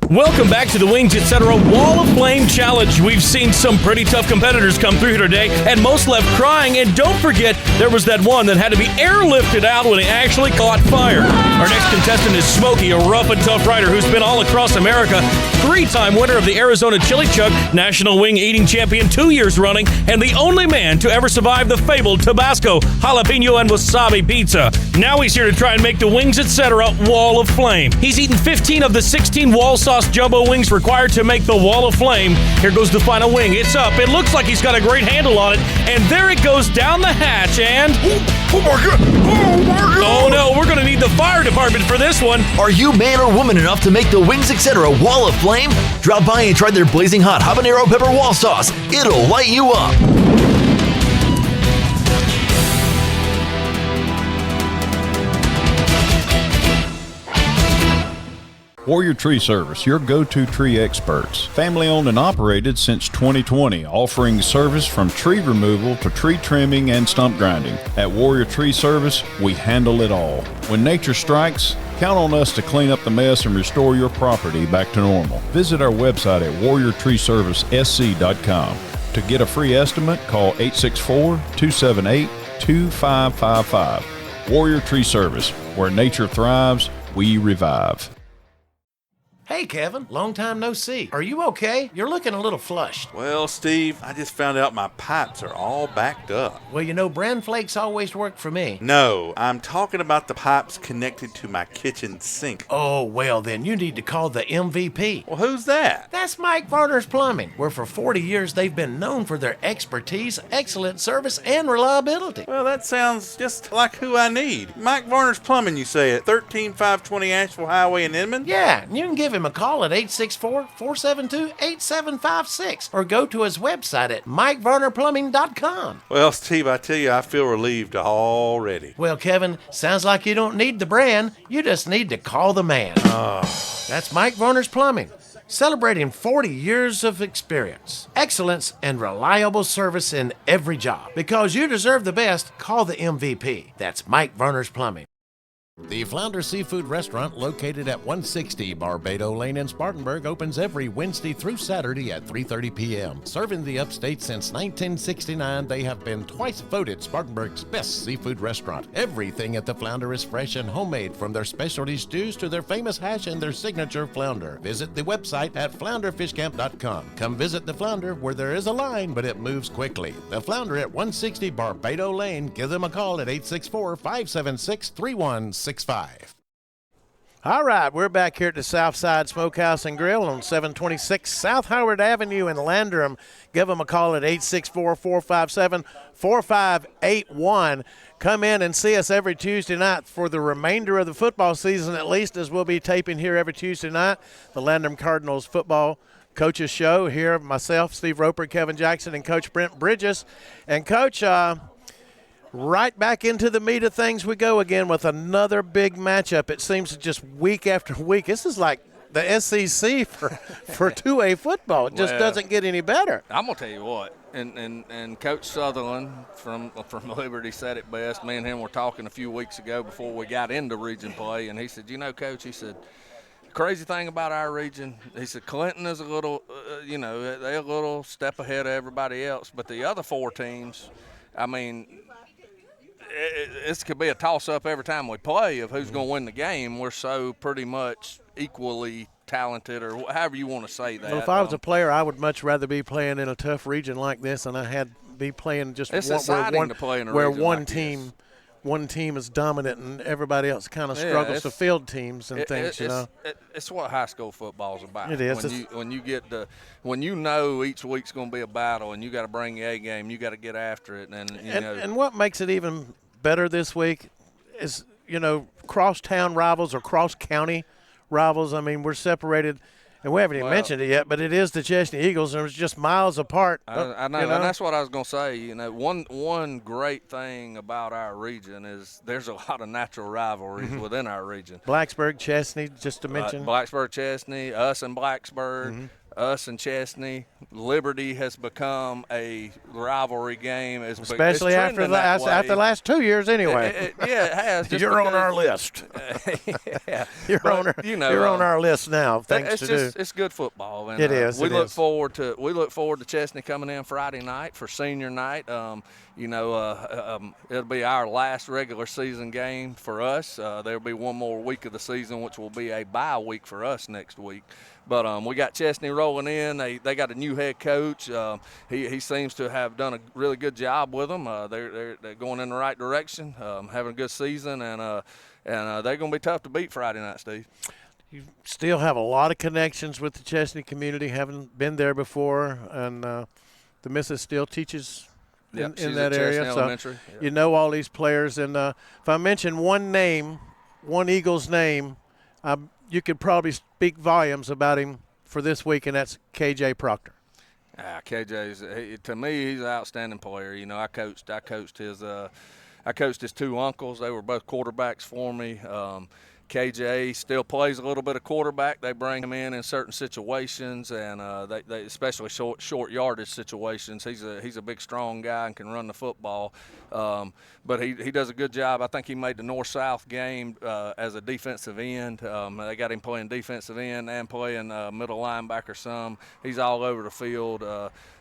Welcome back to the Wings Etc. Wall of Flame Challenge. We've seen some pretty tough competitors come through here today, and most left crying. And don't forget, there was that one that had to be airlifted out when it actually caught fire. Our next contestant is Smokey, a rough and tough rider who's been all across America, 3-time winner of the Arizona Chili Chuck, National Wing Eating Champion 2 years running, and the only man to ever survive the fabled Tabasco, jalapeno, and wasabi pizza. Now he's here to try and make the Wings Etc. Wall of Flame. He's eaten 15 of the 16 wall sauce jumbo wings required to make the Wall of Flame. Here goes the final wing. It's up. It looks like he's got a great handle on it. And there it goes down the hatch and... Oh my God! Oh my God! Oh no, we're going to need the fire department for this one. Are you man or woman enough to make the Wings Etc. Wall of Flame? Drop by and try their blazing hot habanero pepper wall sauce. It'll light you up. Warrior Tree Service, your go-to tree experts. Family owned and operated since 2020, offering service from tree removal to tree trimming and stump grinding. At Warrior Tree Service, we handle it all. When nature strikes, count on us to clean up the mess and restore your property back to normal. Visit our website at warriortreeservicesc.com. To get a free estimate, call 864-278-2555. Warrior Tree Service, where nature thrives, we revive. Hey, Kevin, long time no see. Are you okay? You're looking a little flushed. Well, Steve, I just found out my pipes are all backed up. Well, you know, bran flakes always work for me. No, I'm talking about the pipes connected to my kitchen sink. Oh, well, then you need to call the MVP. Well, who's that? That's Mike Varner's Plumbing, where for 40 years they've been known for their expertise, excellent service, and reliability. Well, that sounds just like who I need. Mike Varner's Plumbing, you say, at 13520 Asheville Highway in Inman? Yeah, you can give him a call at 864-472-8756 or go to his website at MikeVarnerPlumbing.com. Well, Steve, I tell you, I feel relieved already. Well, Kevin, sounds like you don't need the brand. You just need to call the man. Oh, that's Mike Varner's Plumbing. Celebrating 40 years of experience, excellence, and reliable service in every job. Because you deserve the best, call the MVP. That's Mike Varner's Plumbing. The Flounder Seafood Restaurant, located at 160 Barbado Lane in Spartanburg, opens every Wednesday through Saturday at 3:30 p.m. Serving the upstate since 1969, they have been twice voted Spartanburg's best seafood restaurant. Everything at the Flounder is fresh and homemade, from their specialty stews to their famous hash and their signature flounder. Visit the website at flounderfishcamp.com. Come visit the Flounder, where there is a line, but it moves quickly. The Flounder at 160 Barbado Lane. Give them a call at 864-576-3165. All right, we're back here at the Southside Smokehouse and Grill on 726 South Howard Avenue in Landrum. Give them a call at 864-457-4581. Come in and see us every Tuesday night for the remainder of the football season, at least, as we'll be taping here every Tuesday night. The Landrum Cardinals football coaches show here. Myself, Steve Roper, Kevin Jackson, and Coach Brent Bridges. And, Coach, right back into the meat of things we go again with another big matchup. It seems just week after week. This is like the SEC for 2A football. It just doesn't get any better. I'm going to tell you what, and Coach Sutherland from Liberty said it best. Me and him were talking a few weeks ago before we got into region play, and he said, you know, Coach, he said, the crazy thing about our region, he said, Clinton is a little, they're a little step ahead of everybody else, but the other four teams, I mean – this could be a toss-up every time we play of who's going to win the game. We're so pretty much equally talented, or however you want to say that. Well, if I was a player, I would much rather be playing in a tough region like this than I had be playing just where one team is dominant and everybody else kind of struggles to field teams and things. It's what high school football is about. It is. When you know each week's going to be a battle and you got to bring your A game, you got to get after it. And what makes it even better this week is, cross-town rivals or cross-county rivals. I mean, we're separated, and we haven't even mentioned it yet, but it is the Chesnee Eagles, and it was just miles apart. I know, and that's what I was going to say. One great thing about our region is there's a lot of natural rivalries within our region. Blacksburg, Chesnee, just to mention. Blacksburg, Chesnee, us and Blacksburg. Us and Chesnee. Liberty has become a rivalry game, especially after the last 2 years, anyway. It has. You're on our list. Yeah, you're on our list now. It's good football. And, it is. We look forward to Chesnee coming in Friday night for senior night. It'll be our last regular season game for us. There'll be one more week of the season, which will be a bye week for us next week. But we got Chesnee rolling in. They got a new head coach. He seems to have done a really good job with them. They're going in the right direction, having a good season, and they're going to be tough to beat Friday night, Steve. You still have a lot of connections with the Chesnee community, having been there before, and the missus still teaches in that area. So you know all these players. And if I mention one Eagles name, you could probably speak volumes about him for this week, and that's KJ Proctor. To me, he's an outstanding player. I coached his two uncles. They were both quarterbacks for me. KJ still plays a little bit of quarterback. They bring him in certain situations, and they especially short yardage situations. He's a big, strong guy and can run the football. But he does a good job. I think he made the North-South game as a defensive end. They got him playing defensive end and playing middle linebacker some. He's all over the field.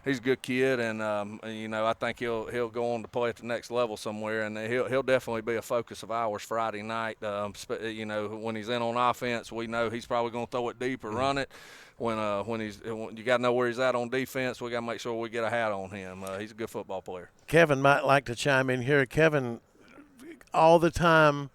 He's a good kid, and I think he'll go on to play at the next level somewhere, and he'll definitely be a focus of ours Friday night. When he's in on offense, we know he's probably going to throw it deep or run it. When you got to know where he's at on defense, we got to make sure we get a hat on him. He's a good football player. Kevin might like to chime in here. Kevin, all the time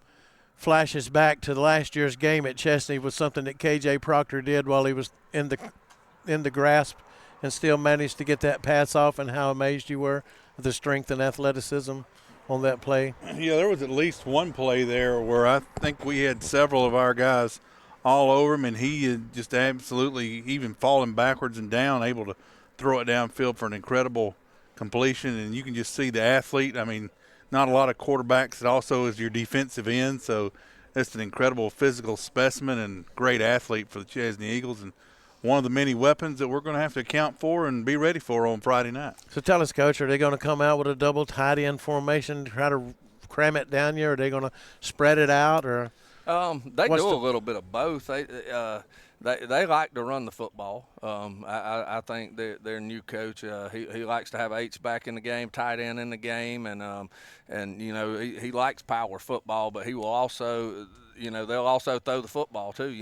flashes back to last year's game at Chesnee with something that KJ Proctor did while he was in the grasp and still managed to get that pass off, and how amazed you were with the strength and athleticism on that play. Yeah, there was at least one play there where I think we had several of our guys all over him, and he had just absolutely, even falling backwards and down, able to throw it downfield for an incredible completion. And you can just see the athlete. I mean, not a lot of quarterbacks that also is your defensive end, so it's an incredible physical specimen and great athlete for the Chesnee Eagles, and one of the many weapons that we're going to have to account for and be ready for on Friday night. So tell us, Coach, are they going to come out with a double tight end formation to try to cram it down you, or are they going to spread it out? Or they do a little bit of both. They like to run the football. I think their new coach, he likes to have H-back in the game, tight end in the game, and he likes power football, but he will also – they'll also throw the football too.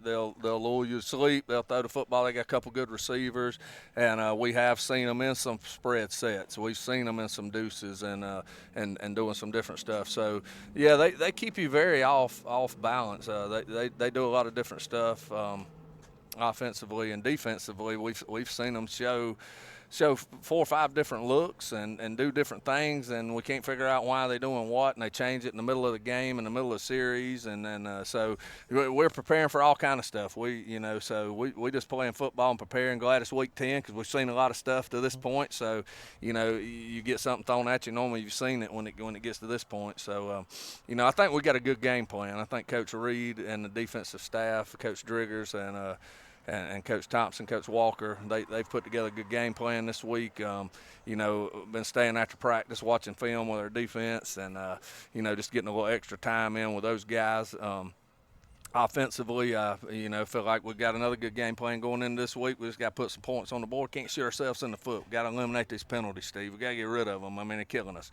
They'll lure you to sleep. They'll throw the football. They got a couple good receivers, and we have seen them in some spread sets. We've seen them in some deuces and doing some different stuff. So yeah, they keep you very off balance. They do a lot of different stuff offensively and defensively. We've seen them show 4 or 5 different looks and do different things, and we can't figure out why they're doing what, and they change it in the middle of the game, in the middle of the series, and then so we're preparing for all kind of stuff. We just playing football and preparing. Glad it's week 10 because we've seen a lot of stuff to this point. So you get something thrown at you, normally you've seen it when it gets to this point. So I think we got a good game plan. I think Coach Reed and the defensive staff, Coach Driggers, and Coach Thompson, Coach Walker, they've put together a good game plan this week. Been staying after practice, watching film with our defense, and just getting a little extra time in with those guys. Offensively, feel like we've got another good game plan going into this week. We just got to put some points on the board. Can't shoot ourselves in the foot. We got to eliminate these penalties, Steve. We got to get rid of them. I mean, they're killing us.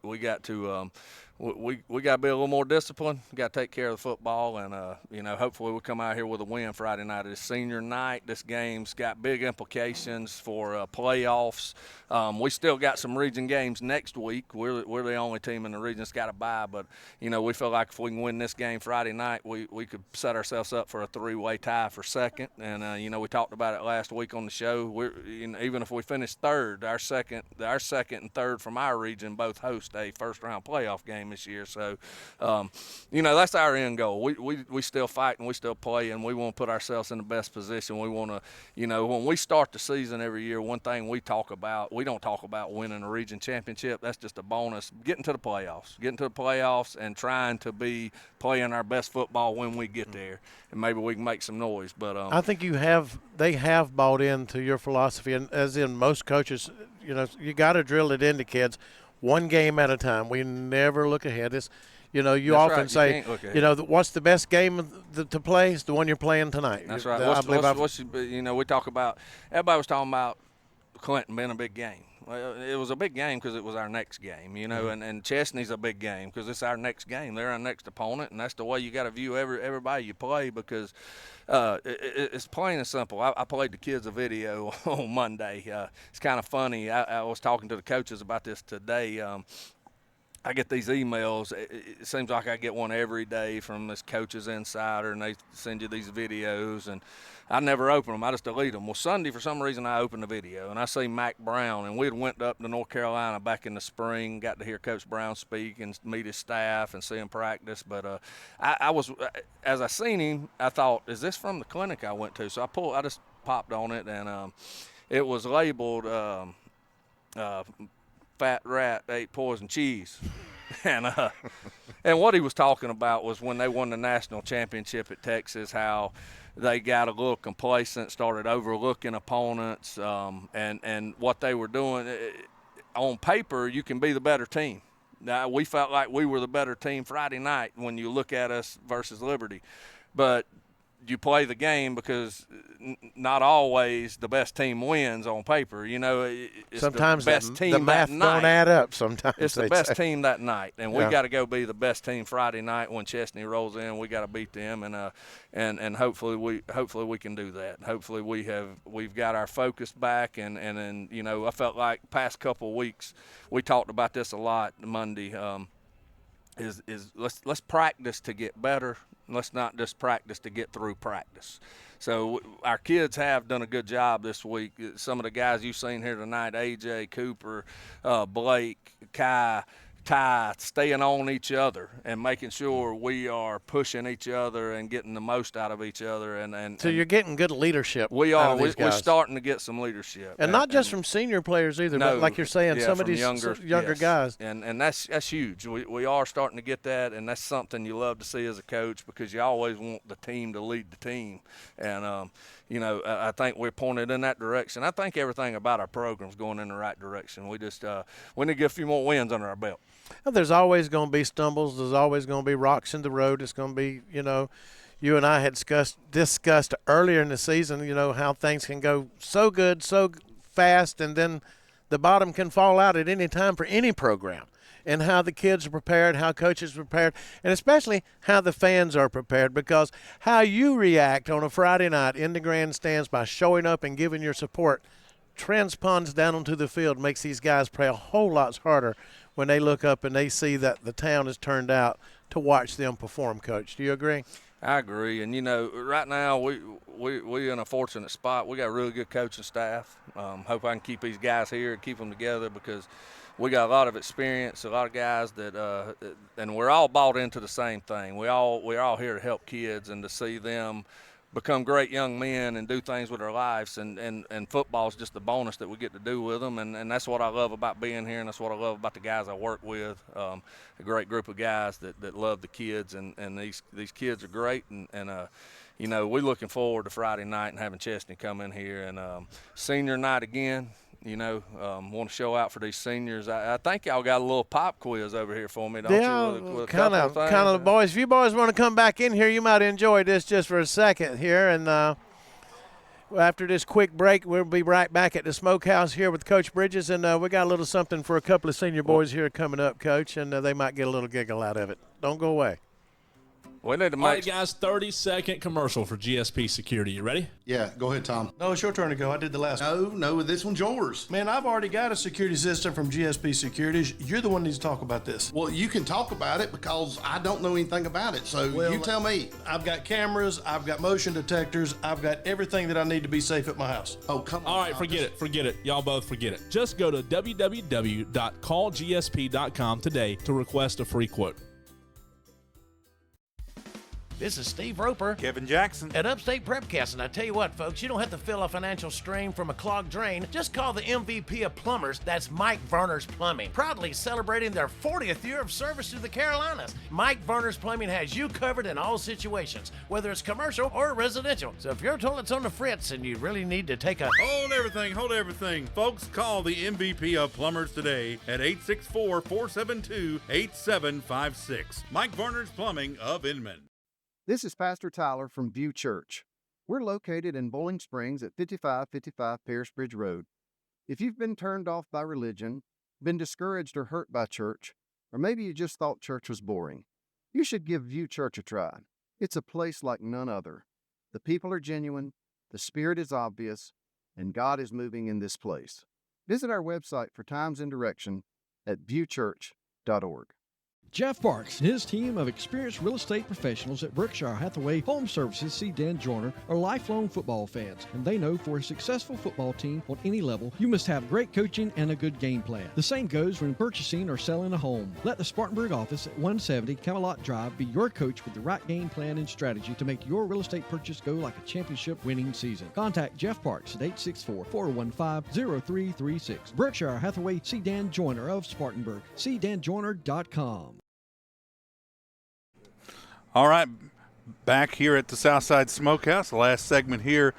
We got to. We got to be a little more disciplined. We got to take care of the football, and hopefully we'll come out here with a win Friday night. It's senior night. This game's got big implications for playoffs. We still got some region games next week. We're the only team in the region that's got a bye, but we feel like if we can win this game Friday night, we could set ourselves up for a 3-way tie for second. And we talked about it last week on the show. Even if we finish third, our second and third from our region both host a first-round playoff game this year. So, that's our end goal. We still fight and we still play, and we want to put ourselves in the best position. We want to, when we start the season every year, one thing we don't talk about winning a region championship. That's just a bonus. Getting to the playoffs and trying to be playing our best football when we get there, and maybe we can make some noise. But I think they have bought into your philosophy, and as in most coaches, you got to drill it into kids. One game at a time. We never look ahead. That's often right. say, what's the best game to play? It's the one you're playing tonight. That's right. We talk about, everybody was talking about Clinton being a big game. Well, it was a big game because it was our next game, and Chesnee's a big game because it's our next game. They're our next opponent, and that's the way you got to view everybody you play because it's plain and simple. I played the kids a video on Monday. It's kind of funny. I was talking to the coaches about this today. I get these emails. It seems like I get one every day from this Coach's Insider, and they send you these videos, and I never open them. I just delete them. Well, Sunday, for some reason, I opened the video, and I see Mac Brown, and we had went up to North Carolina back in the spring, got to hear Coach Brown speak and meet his staff and see him practice. But I was, as I seen him, I thought, is this from the clinic I went to? So I just popped on it, and it was labeled fat rat ate poison cheese. And what he was talking about was when they won the national championship at Texas, how they got a little complacent, started overlooking opponents, and what they were doing. On paper, you can be the better team. Now, we felt like we were the better team Friday night when you look at us versus Liberty. But you play the game because not always the best team wins on paper. You know, it's sometimes the best team the math that night. don't add up sometimes. It's the best team that night, and we Yeah. got to go be the best team Friday night when Chesnee rolls in. We got to beat them, and hopefully we can do that. Hopefully we've got our focus back, and you know, I felt like past couple of weeks we talked about this a lot Monday. Is let's practice to get better. Let's not just practice to get through practice. So our kids have done a good job this week. Some of the guys you've seen here tonight, AJ, Cooper, Blake, Kai, Ty, staying on each other and making sure we are pushing each other and getting the most out of each other. So you're getting good leadership. We out are. of these We're guys. starting to get some leadership. And not just from senior players either, No, but like you're saying, yeah, some of from these younger yes. guys. And that's huge. We are starting to get that, and that's something you love to see as a coach because you always want the team to lead the team. And, you know, I think we're pointed in that direction. I think everything about our program's going in the right direction. We just we need to get a few more wins under our belt. Well, there's always going to be stumbles. There's always going to be rocks in the road. It's going to be, you know, you and I had discussed earlier in the season, you know, how things can go so good, so fast, and then the bottom can fall out at any time for any program, and how the kids are prepared, how coaches are prepared, and especially how the fans are prepared, because how you react on a Friday night in the grandstands by showing up and giving your support transponds down onto the field, makes these guys play a whole lot harder when they look up and they see that the town has turned out to watch them perform, Coach. Do you agree? I agree. And, you know, right now we in a fortunate spot. We got a really good coaching staff. Hope I can keep these guys here and keep them together because we got a lot of experience, a lot of guys that and we're all bought into the same thing. We're all here to help kids and to see them become great young men and do things with their lives, and football is just the bonus that we get to do with them, and that's what I love about being here, and that's what I love about the guys I work with, a great group of guys that love the kids, and these kids are great, and you know, we're looking forward to Friday night and having Chesnee come in here, and senior night again. You know, want to show out for these seniors. I think y'all got a little pop quiz over here for me, don't you? With kind of the boys. If you boys want to come back in here, you might enjoy this just for a second here. And after this quick break, we'll be right back at the Smokehouse here with Coach Bridges. And we got a little something for a couple of senior boys here coming up, Coach, and they might get a little giggle out of it. Don't go away. We need to All right, guys, 30-second commercial for GSP Security. You ready? Yeah, go ahead, Tom. No, it's your turn to go. I did the last one. No, this one's yours. Man, I've already got a security system from GSP Securities. You're the one that needs to talk about this. Well, you can talk about it because I don't know anything about it, so you tell me. I've got cameras, I've got motion detectors, I've got everything that I need to be safe at my house. Oh, come on. All right, forget it. Y'all both forget it. Just go to www.callgsp.com today to request a free quote. This is Steve Roper. Kevin Jackson. At Upstate Prepcast, and I tell you what, folks, you don't have to feel a financial strain from a clogged drain. Just call the MVP of plumbers. That's Mike Verner's Plumbing. Proudly celebrating their 40th year of service to the Carolinas. Mike Verner's Plumbing has you covered in all situations, whether it's commercial or residential. So if your toilet's on the fritz and you really need to take a... Hold everything. Folks, call the MVP of plumbers today at 864-472-8756. Mike Verner's Plumbing of Inman. This is Pastor Tyler from View Church. We're located in Bowling Springs at 5555 Pierce Bridge Road. If you've been turned off by religion, been discouraged or hurt by church, or maybe you just thought church was boring, you should give View Church a try. It's a place like none other. The people are genuine, the Spirit is obvious, and God is moving in this place. Visit our website for times and direction at viewchurch.org. Jeff Parks and his team of experienced real estate professionals at Berkshire Hathaway Home Services see Dan Joyner are lifelong football fans, and they know for a successful football team on any level, you must have great coaching and a good game plan. The same goes when purchasing or selling a home. Let the Spartanburg office at 170 Camelot Drive be your coach with the right game plan and strategy to make your real estate purchase go like a championship-winning season. Contact Jeff Parks at 864-415-0336. Berkshire Hathaway, see Dan Joyner of Spartanburg. See danjoyner.com. All right, back here at the Southside Smokehouse, the last segment here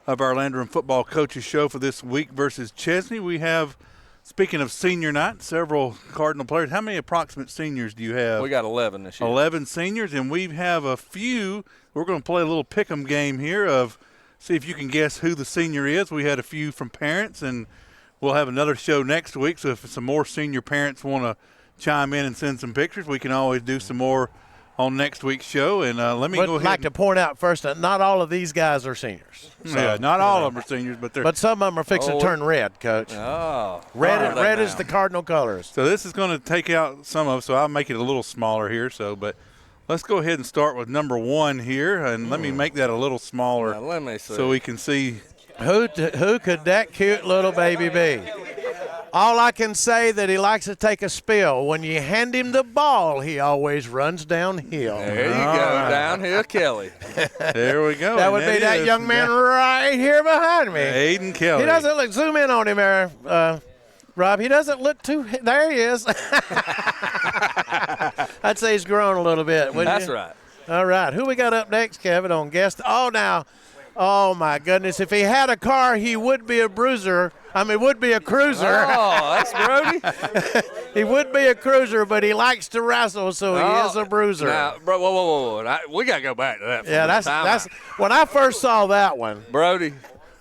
of our Landrum Football Coaches Show for this week versus Chesnee. We have, speaking of senior night, several Cardinal players. How many approximate seniors do you have? We got 11 this year. 11 seniors, and we have a few. We're going to play a little pick'em game here of see if you can guess who the senior is. We had a few from parents, and we'll have another show next week. So if some more senior parents want to chime in and send some pictures, we can always do some more on next week's show. And let me go ahead. I'd like to point out first that not all of these guys are seniors. So, yeah, not all of them are seniors, but some of them are fixing to turn red, Coach. Oh. Red is the Cardinal colors. So this is going to take out some of, so I'll make it a little smaller here. But let's go ahead and start with number 1 here, and let me make that a little smaller let me see. so we can see. Who could that cute little baby be? All I can say that he likes to take a spill. When you hand him the ball, he always runs downhill. There you go, downhill Kelly. There we go. That would be that young man right here behind me. Aiden Kelly. He doesn't look, zoom in on him there, Rob. He doesn't look too, there he is. I'd say he's grown a little bit. That's right. All right. Who we got up next, Kevin, on guest? Oh, my goodness. If he had a car, he would be a bruiser. Would be a cruiser. Oh, that's Brody. He would be a cruiser, but he likes to wrestle, so he is a bruiser. Now, bro, whoa. We got to go back to that. Yeah, that's when I first saw that one. Brody.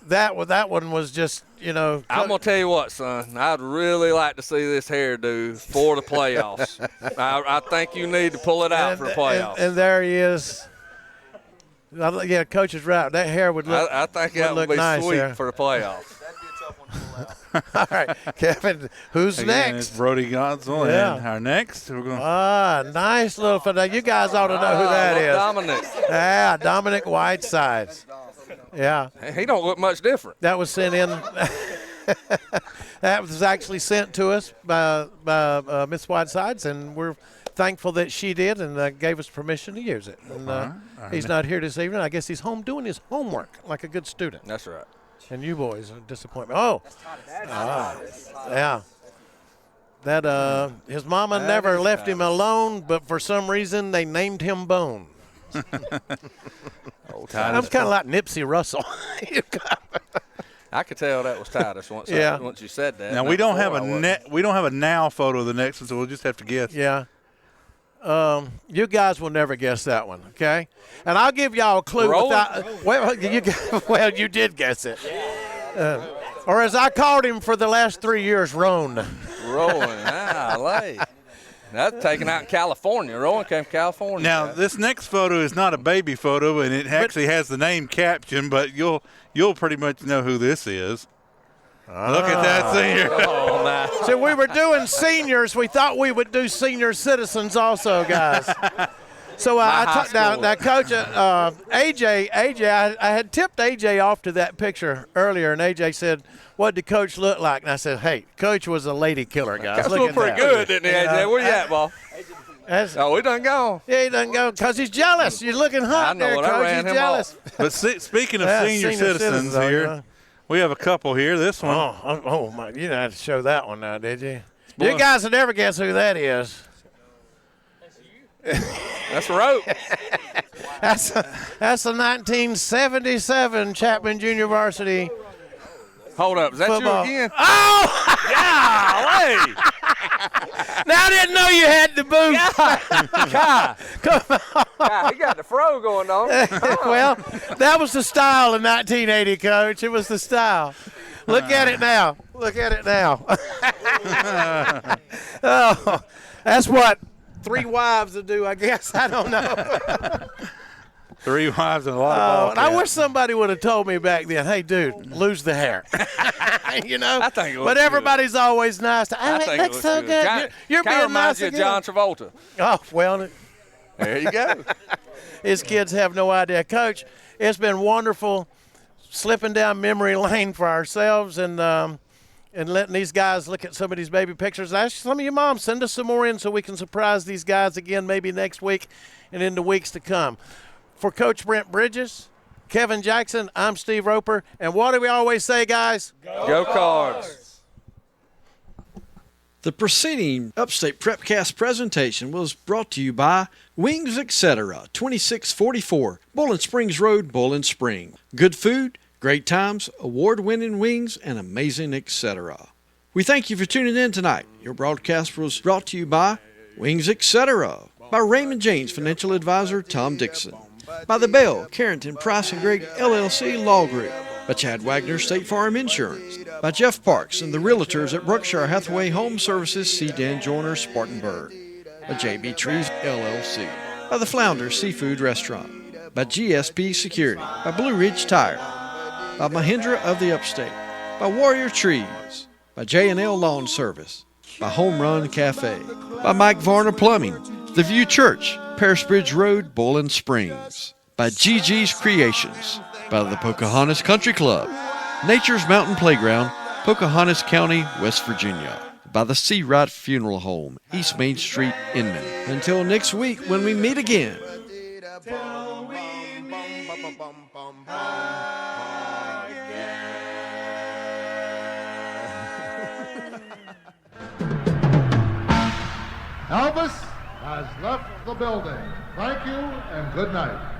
That one was just, I'm going to tell you what, son. I'd really like to see this hairdo for the playoffs. I think you need to pull it out for playoffs. And there he is. Yeah, Coach is right. That hair would look I think that would be nice sweet there. for the playoffs. All right, Kevin, who's next? It's Brody Godsell, and our next, we're going. Nice little fella. You guys ought to know who that is. Dominic. Yeah, Dominic Whitesides. Yeah. He don't look much different. That was sent in. That was actually sent to us by Miss Whitesides, and we're thankful that she did and gave us permission to use it. And he's not here this evening. I guess he's home doing his homework like a good student. That's right. And you boys are disappointment. Oh, yeah. That his mama never left him alone, but for some reason they named him Bone. I'm kind of like Nipsey Russell. I could tell that was Titus once you said that. Now we don't have a now photo of the next one, so we'll just have to guess. Yeah. You guys will never guess that one, okay? And I'll give y'all a clue. You did guess it. Or as I called him for the last 3 years, Roan. That's taken out in California. Rowan came from California. Now, this next photo is not a baby photo, and it actually has the name caption, but you'll pretty much know who this is. Look at that senior. Oh, man. So we were doing seniors. We thought we would do senior citizens also, guys. So now, Coach, AJ, I had tipped AJ off to that picture earlier, and AJ said, "What did Coach look like?" And I said, "Hey, Coach was a lady killer, guys." That's looking pretty good, didn't he, AJ? Where you at, ball? We done gone. Yeah, he done go because he's jealous. You're looking hot there, Coach. He's jealous. But speaking of senior citizens here, we have a couple here. This one. Oh my! You didn't have to show that one now, did you? You guys will never guess who that is. That's Rope. That's a 1977 Chapman Junior Varsity. Hold up, is that football. You again? Oh! Golly! Now I didn't know you had the booth. Come on. He got the fro going on. Well, that was the style in 1980, Coach. It was the style. Look at it now. Look at it now. Oh, that's what 3 wives would do, I guess. I don't know. 3 wives and a lot of ball And I wish somebody would have told me back then, hey, dude, lose the hair. You know? I think it but looks everybody's always nice. I It think looks so good. John, You're kinda being reminds nice you of again. John Travolta. Oh, well. There you go. His kids have no idea. Coach, it's been wonderful slipping down memory lane for ourselves and letting these guys look at some of these baby pictures. Ask some of your moms, send us some more in so we can surprise these guys again maybe next week and in the weeks to come. For Coach Brent Bridges, Kevin Jackson, I'm Steve Roper. And what do we always say, guys? Go Cards. The preceding Upstate Prepcast presentation was brought to you by Wings Etc., 2644 Bowling Springs Road, Bowling Spring. Good food, great times, award-winning wings, and amazing etc. We thank you for tuning in tonight. Your broadcast was brought to you by Wings Etc., by Raymond James Financial Advisor Tom Dixon, by the Bell, Carrington, Price & Gregg LLC Law Group, by Chad Wagner State Farm Insurance, by Jeff Parks and the Realtors at Brookshire Hathaway Home Services C. Dan Joyner, Spartanburg, by JB Trees LLC, by the Flounder Seafood Restaurant, by GSP Security, by Blue Ridge Tire, by Mahindra of the Upstate, by Warrior Trees, by J&L Lawn Service, by Home Run Cafe, by Mike Varner Plumbing, The View Church, Paris Bridge Road, Bowling Springs, by GG's Creations, by the Pocahontas Country Club, Nature's Mountain Playground, Pocahontas County, West Virginia, by the Seawright Funeral Home, East Main Street, Inman. Until next week when we meet again. Elvis has left the building. Thank you and good night.